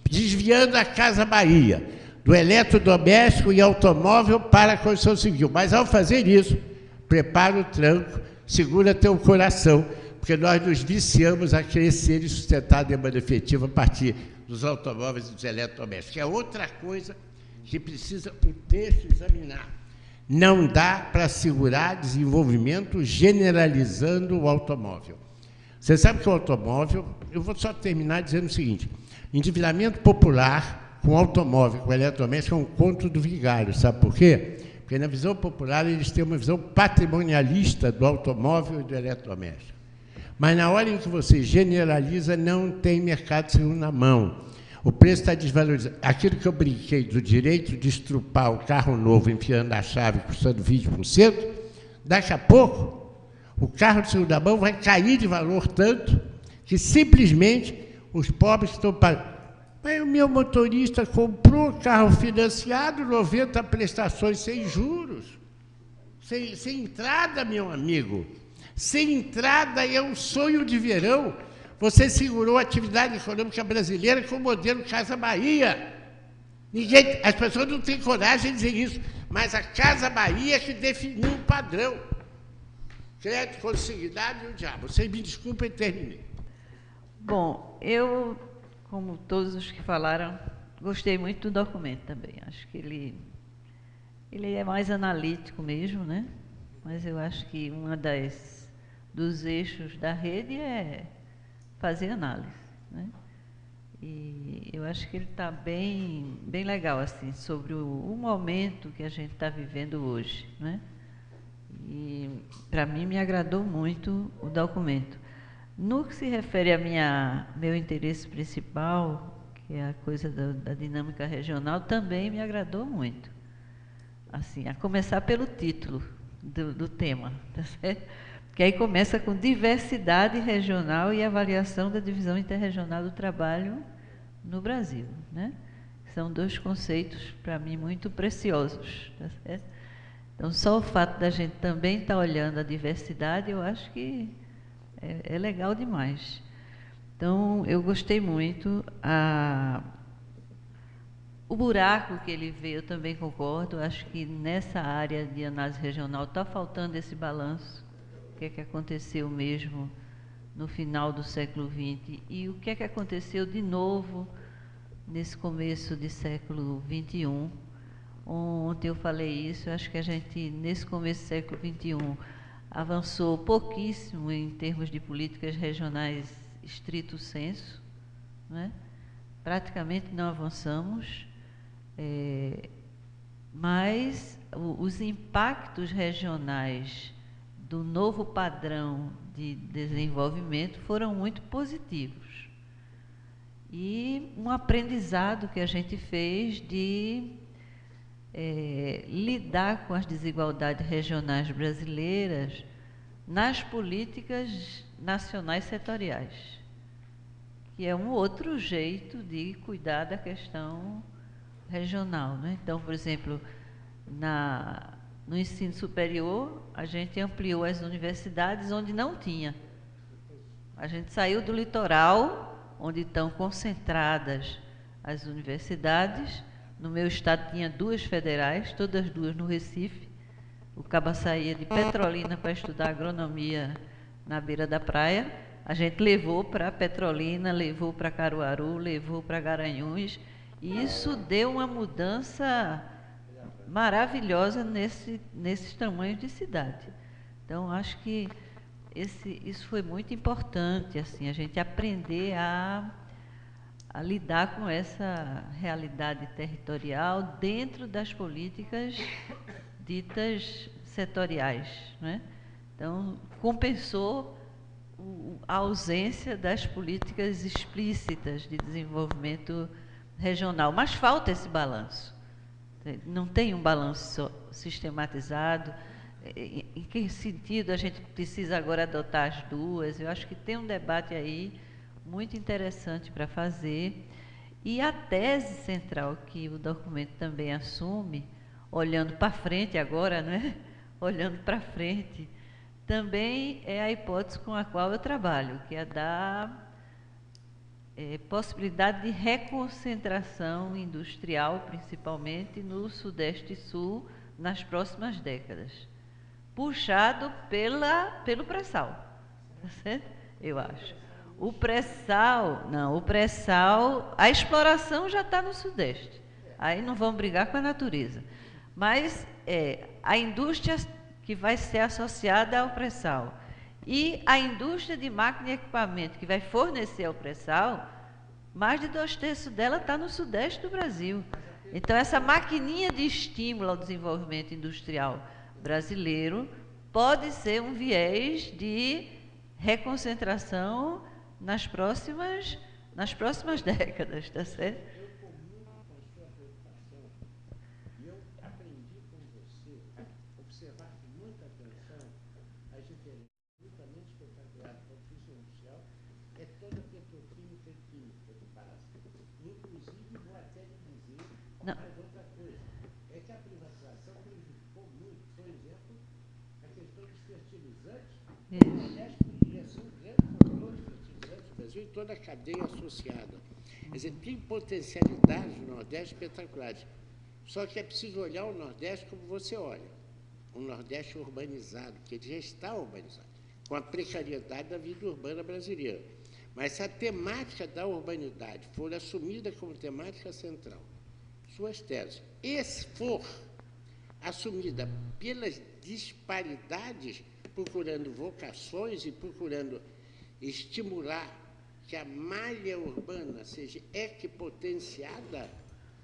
desviando a Casa Bahia do eletrodoméstico e automóvel para a construção civil. Mas, ao fazer isso, prepara o tranco, segura teu coração, porque nós nos viciamos a crescer e sustentar a demanda efetiva a partir dos automóveis e dos eletrodomésticos, que é outra coisa que precisa o texto examinar. Não dá para segurar desenvolvimento generalizando o automóvel. Você sabe que o automóvel, eu vou só terminar dizendo o seguinte: endividamento popular com automóvel, com eletrodoméstico, é um conto do vigário. Sabe por quê? Porque na visão popular eles têm uma visão patrimonialista do automóvel e do eletrodoméstico. Mas na hora em que você generaliza, não tem mercado de segunda mão. O preço está desvalorizado. Aquilo que eu brinquei do direito de estrupar o carro novo enfiando a chave, custando 20%, daqui a pouco o carro de segunda mão vai cair de valor tanto que simplesmente os pobres estão pagando. Mas o meu motorista comprou carro financiado, 90 prestações sem juros, sem entrada, meu amigo. Sem entrada é um sonho de verão. Você segurou a atividade econômica brasileira com o modelo Casa Bahia. As pessoas não têm coragem de dizer isso, mas a Casa Bahia que definiu o padrão. Crédito, consignado e o diabo. Vocês me desculpem, terminei. Bom, eu, como todos os que falaram, gostei muito do documento também. Acho que ele é mais analítico mesmo, né? Mas eu acho que dos eixos da rede é fazer análise, né? E eu acho que ele está bem legal, assim, sobre o momento que a gente está vivendo hoje, né? E, para mim, me agradou muito o documento. No que se refere a meu interesse principal, que é a coisa da dinâmica regional, também me agradou muito. Assim, a começar pelo título do tema, tá certo? Que aí começa com diversidade regional e avaliação da divisão interregional do trabalho no Brasil, né? São dois conceitos, para mim, muito preciosos, tá certo? Então, só o fato da gente também estar olhando a diversidade, eu acho que é legal demais. Então, eu gostei muito. O buraco que ele vê, eu também concordo. Acho que nessa área de análise regional está faltando esse balanço. O que é que aconteceu mesmo no final do século XX e o que é que aconteceu de novo nesse começo de século XXI. Ontem eu falei isso, acho que a gente, nesse começo do século XXI, avançou pouquíssimo em termos de políticas regionais estrito sensu, né? Praticamente não avançamos, mas os impactos regionais do novo padrão de desenvolvimento foram muito positivos. E um aprendizado que a gente fez de lidar com as desigualdades regionais brasileiras nas políticas nacionais setoriais, que é um outro jeito de cuidar da questão regional, né? Então, por exemplo, no ensino superior, a gente ampliou as universidades onde não tinha. A gente saiu do litoral, onde estão concentradas as universidades. No meu estado tinha 2 federais, todas 2 no Recife. O caba saía de Petrolina para estudar agronomia na beira da praia. A gente levou para Petrolina, levou para Caruaru, levou para Garanhuns. E isso deu uma mudança maravilhosa nesses tamanhos de cidade. Então, acho que isso foi muito importante, assim, a gente aprender a lidar com essa realidade territorial dentro das políticas ditas setoriais, né? Então, compensou a ausência das políticas explícitas de desenvolvimento regional, mas falta esse balanço. Não tem um balanço sistematizado. Em que sentido a gente precisa agora adotar as duas? Eu acho que tem um debate aí muito interessante para fazer. E a tese central que o documento também assume, olhando para frente agora, né? Olhando para frente, também é a hipótese com a qual eu trabalho, que é da possibilidade de reconcentração industrial, principalmente no Sudeste e Sul, nas próximas décadas, puxado pelo pré-sal, tá certo? Eu acho. O pré-sal, a exploração já está no Sudeste, aí não vamos brigar com a natureza, mas a indústria que vai ser associada ao pré-sal e a indústria de máquina e equipamento que vai fornecer ao pré-sal mais de 2/3 dela está no sudeste do Brasil. Então, essa maquininha de estímulo ao desenvolvimento industrial brasileiro pode ser um viés de reconcentração nas próximas décadas, está certo? Eu comungo com a sua preocupação. E eu aprendi com você a observar com muita atenção as diferenças absolutamente espetaculares da produção industrial é toda a petroquímica e química de base. Inclusive, vou até lhe dizer mais outra coisa. É que a privatização prejudicou muito, por exemplo, a questão dos fertilizantes. O Nordeste poderia ser um grande produtor de fertilizantes do Brasil e toda a cadeia associada. Quer dizer, tem potencialidades no Nordeste espetaculares. Só que é preciso olhar o Nordeste como você olha. Um Nordeste urbanizado, que ele já está urbanizado, com a precariedade da vida urbana brasileira. Mas se a temática da urbanidade for assumida como temática central, suas teses, e se for assumida pelas disparidades, procurando vocações e procurando estimular que a malha urbana seja equipotenciada,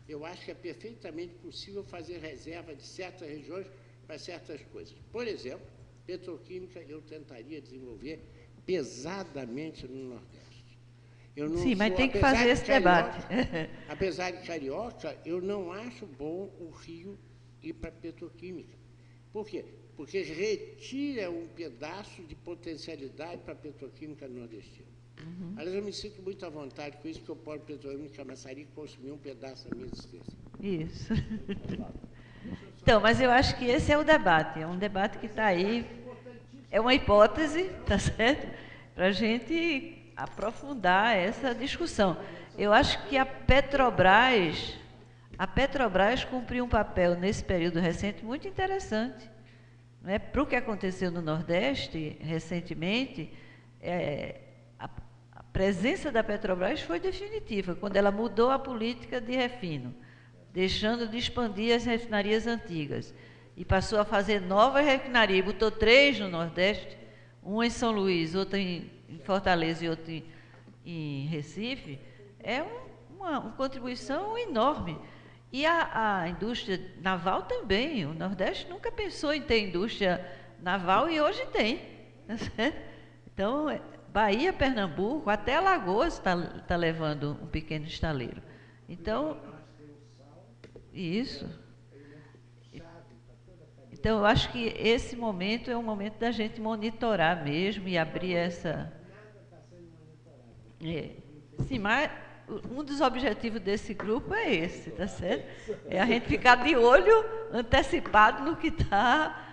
eu acho que é perfeitamente possível fazer reserva de certas regiões para certas coisas. Por exemplo, petroquímica eu tentaria desenvolver pesadamente no Nordeste. Eu não Sim, mas sou, tem que fazer esse debate. Apesar de carioca, eu não acho bom o Rio ir para a petroquímica. Por quê? Porque retira um pedaço de potencialidade para a petroquímica nordestina. Aliás, eu me sinto muito à vontade com isso, porque o polo petroquímico de Camaçari consumiu um pedaço da minha existência. Isso. Então, mas eu acho que esse é o debate, é um debate que está aí, é uma hipótese, tá certo? Para a gente aprofundar essa discussão. Eu acho que a Petrobras cumpriu um papel nesse período recente muito interessante. Não é? Para o que aconteceu no Nordeste recentemente, a presença da Petrobras foi definitiva, quando ela mudou a política de refino, deixando de expandir as refinarias antigas, e passou a fazer novas refinarias, botou 3 no Nordeste, uma em São Luís, outra em Fortaleza e outra em Recife, é uma contribuição enorme. E a indústria naval também, o Nordeste nunca pensou em ter indústria naval e hoje tem. Então, Bahia, Pernambuco, até Alagoas está levando um pequeno estaleiro. Então, isso. Então, eu acho que esse momento é um momento da gente monitorar mesmo e abrir essa... Sim, mas um dos objetivos desse grupo é esse, tá certo? É a gente ficar de olho antecipado no que está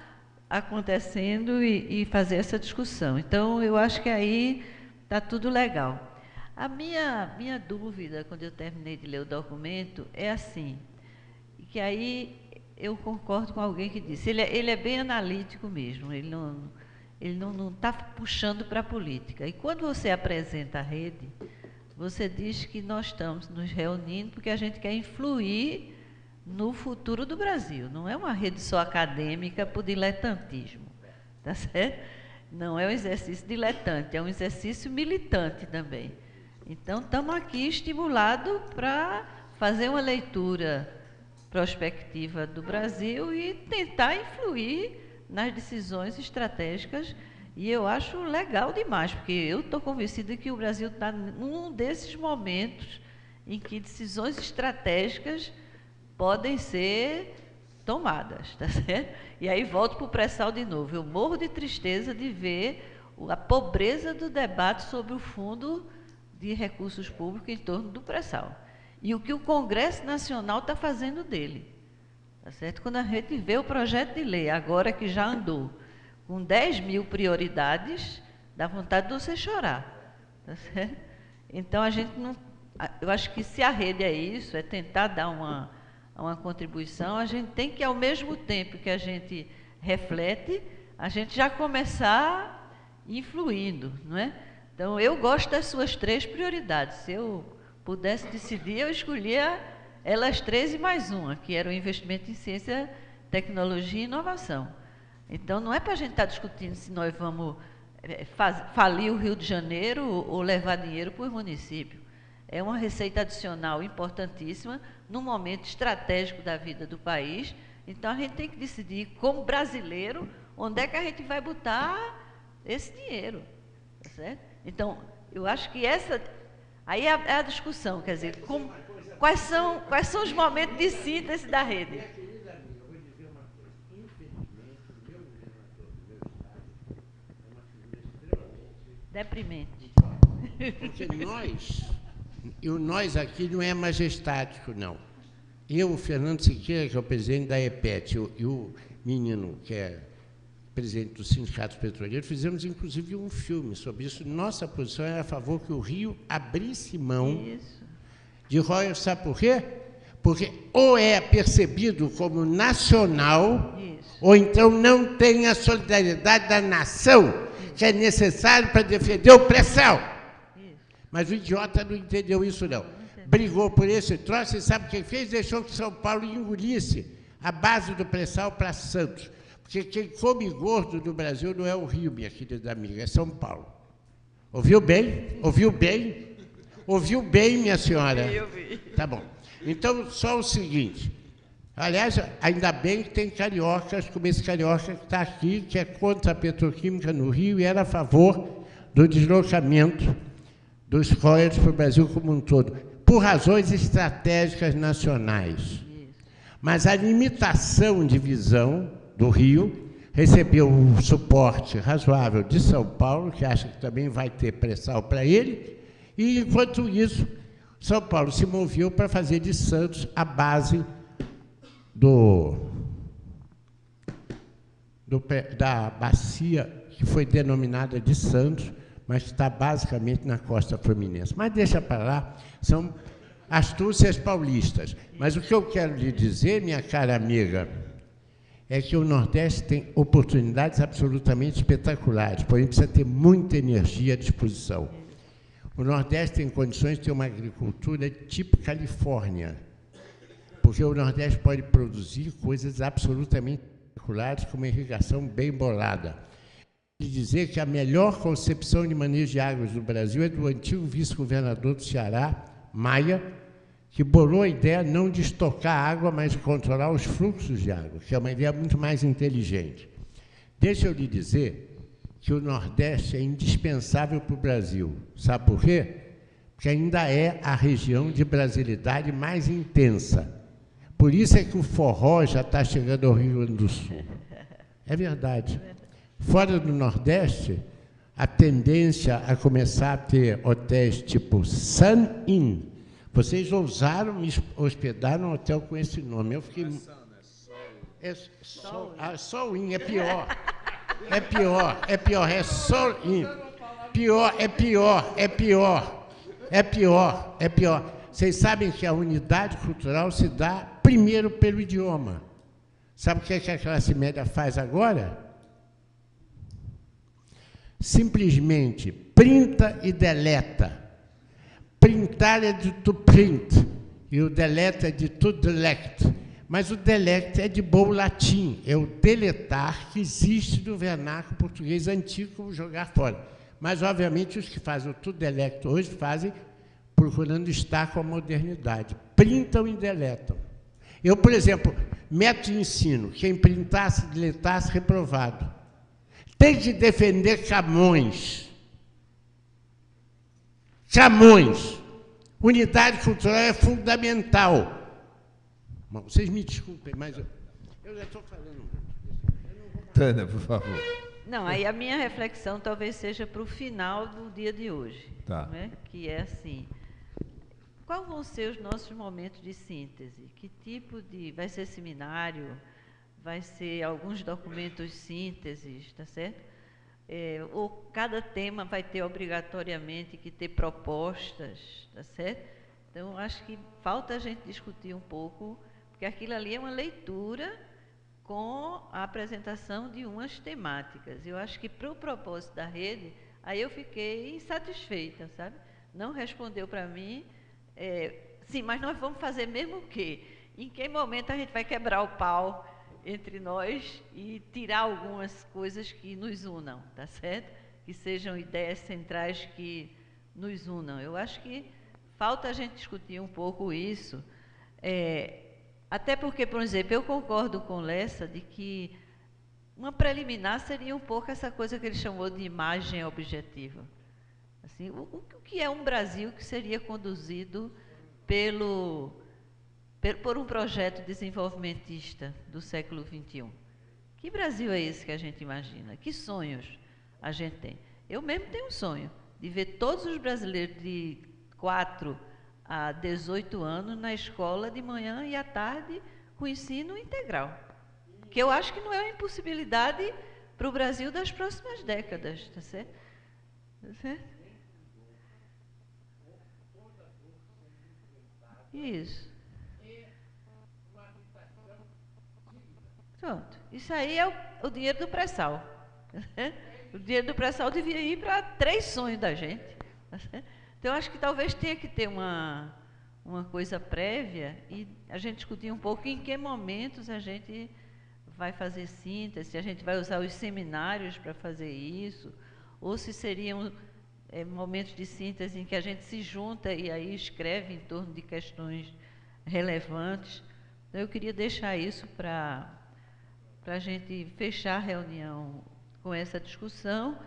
acontecendo e fazer essa discussão. Então, eu acho que aí está tudo legal. A minha dúvida, quando eu terminei de ler o documento, é assim, que aí eu concordo com alguém que disse, ele é bem analítico mesmo, ele não está puxando para a política. E quando você apresenta a rede, você diz que nós estamos nos reunindo porque a gente quer influir no futuro do Brasil. Não é uma rede só acadêmica por diletantismo, tá certo? Não é um exercício diletante, é um exercício militante também. Então, estamos aqui estimulados para fazer uma leitura prospectiva do Brasil e tentar influir nas decisões estratégicas. E eu acho legal demais, porque eu estou convencida que o Brasil está num desses momentos em que decisões estratégicas podem ser tomadas, tá certo? E aí volto para o pré-sal de novo. Eu morro de tristeza de ver a pobreza do debate sobre o Fundo de Recursos Públicos em torno do pré-sal. E o que o Congresso Nacional está fazendo dele, tá certo? Quando a gente vê o projeto de lei, agora que já andou, com 10.000 prioridades, dá vontade de você chorar, tá certo? Então, a gente não... Eu acho que se a rede é isso, é tentar dar uma contribuição, a gente tem que, ao mesmo tempo que a gente reflete, a gente já começar influindo, não é? Então, eu gosto das suas 3 prioridades. Se eu pudesse decidir, eu escolhia elas 3 e mais uma, que era o investimento em ciência, tecnologia e inovação. Então, não é para a gente estar discutindo se nós vamos falir o Rio de Janeiro ou levar dinheiro para o município. é uma receita adicional importantíssima, num momento estratégico da vida do país. Então, a gente tem que decidir, como brasileiro, onde é que a gente vai botar esse dinheiro. Tá certo? Então, eu acho que essa... Aí é a discussão, quer dizer, quais são os momentos de síntese da rede? Deprimente. Porque nós aqui não é majestático, não. Eu, o Fernando Siqueira, que é o presidente da EPET, e o menino, que é presidente dos sindicatos petroleiros, fizemos, inclusive, um filme sobre isso. Nossa posição era a favor que o Rio abrisse mão de royalties. Sabe por quê? Porque ou é percebido como nacional, ou então não tem a solidariedade da nação, que é necessário para defender o pré-sal. Mas o idiota não entendeu isso, não. Brigou por esse troço e sabe o que fez? Deixou que São Paulo engolisse a base do pré-sal para Santos. Porque quem come gordo no Brasil não é o Rio, minha querida amiga, é São Paulo. Ouviu bem? Ouviu bem? Ouviu bem, minha senhora? Eu vi. Tá bom. Então, só o seguinte. Aliás, ainda bem que tem cariocas, como esse carioca que está aqui, que é contra a petroquímica no Rio e era a favor do deslocamento dos royalties para o Brasil como um todo, por razões estratégicas nacionais. Mas a limitação de visão do Rio recebeu um suporte razoável de São Paulo, que acha que também vai ter pressão para ele, e, enquanto isso, São Paulo se moveu para fazer de Santos a base da bacia que foi denominada de Santos, mas que está basicamente na costa fluminense. Mas deixa para lá, são astúcias paulistas. Mas o que eu quero lhe dizer, minha cara amiga, é que o Nordeste tem oportunidades absolutamente espetaculares, porém precisa ter muita energia à disposição. O Nordeste tem condições de ter uma agricultura tipo Califórnia, porque o Nordeste pode produzir coisas absolutamente espetaculares, com uma irrigação bem bolada. E dizer que a melhor concepção de manejo de águas do Brasil é do antigo vice-governador do Ceará, Maia, que bolou a ideia não de estocar água, mas de controlar os fluxos de água, que é uma ideia muito mais inteligente. Deixa eu lhe dizer que o Nordeste é indispensável para o Brasil. Sabe por quê? Porque ainda é a região de brasilidade mais intensa. Por isso é que o forró já está chegando ao Rio Grande do Sul. É verdade. Fora do Nordeste, a tendência a começar a ter hotéis tipo Sun Inn. Vocês ousaram me hospedar num hotel com esse nome. Eu fiquei... Sol Inn é pior. É pior, é pior, é Sol Inn. Pior, é pior, é pior. É pior, é pior. Vocês sabem que a unidade cultural se dá primeiro pelo idioma. Sabe o que a classe média faz agora? Simplesmente printa e deleta. Printar é de to print, e o delete é de to delect. Mas o delect é de bom latim, é o deletar que existe no vernáculo português antigo, como jogar fora. Mas, obviamente, os que fazem o to delect hoje fazem procurando estar com a modernidade. Printam e deletam. Eu, por exemplo, método de ensino, quem printasse e deletasse, reprovado. Tem que defender Camões. Camões. Unidade cultural é fundamental. Bom, vocês me desculpem, mas eu já estou falando. Tânia, por favor. Não, aí a minha reflexão talvez seja para o final do dia de hoje. Tá. Né? Que é assim, quais vão ser os nossos momentos de síntese? Que tipo de... Vai ser seminário? Vai ser alguns documentos sínteses, tá certo? Ou cada tema vai ter obrigatoriamente que ter propostas, tá certo? Então, acho que falta a gente discutir um pouco, porque aquilo ali é uma leitura com a apresentação de umas temáticas. Eu acho que, para o propósito da rede, aí eu fiquei insatisfeita, sabe? Não respondeu para mim, sim, mas nós vamos fazer mesmo o quê? Em que momento a gente vai quebrar o pau entre nós e tirar algumas coisas que nos unam, tá certo? Que sejam ideias centrais que nos unam. Eu acho que falta a gente discutir um pouco isso, até porque, por exemplo, eu concordo com Lessa de que uma preliminar seria um pouco essa coisa que ele chamou de imagem objetiva. Assim, o que é um Brasil que seria conduzido por um projeto desenvolvimentista do século XXI? Que Brasil é esse que a gente imagina? Que sonhos a gente tem? Eu mesmo tenho um sonho de ver todos os brasileiros de 4 a 18 anos na escola de manhã e à tarde com ensino integral. Que eu acho que não é uma impossibilidade para o Brasil das próximas décadas, tá certo? Tá certo? Isso. Pronto. Isso aí é o dinheiro do pré-sal. O dinheiro do pré-sal devia ir para 3 sonhos da gente. Tá certo? Então, eu acho que talvez tenha que ter uma coisa prévia e a gente discutir um pouco em que momentos a gente vai fazer síntese, se a gente vai usar os seminários para fazer isso, ou se seriam momentos de síntese em que a gente se junta e aí escreve em torno de questões relevantes. Então, eu queria deixar isso para a gente fechar a reunião com essa discussão,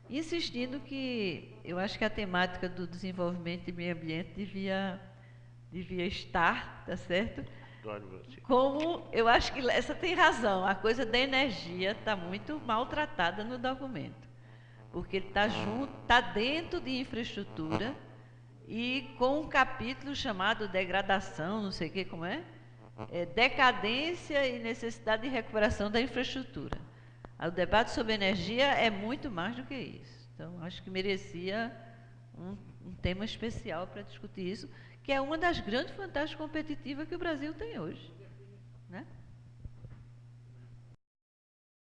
insistindo que eu acho que a temática do desenvolvimento e meio ambiente devia estar, tá certo? Como eu acho que essa tem razão, a coisa da energia está muito maltratada no documento, porque ele está dentro de infraestrutura e com um capítulo chamado degradação, não sei o que, como é? Decadência e necessidade de recuperação da infraestrutura. O debate sobre energia é muito mais do que isso. Então, acho que merecia um tema especial para discutir isso, que é uma das grandes vantagens competitivas que o Brasil tem hoje, né?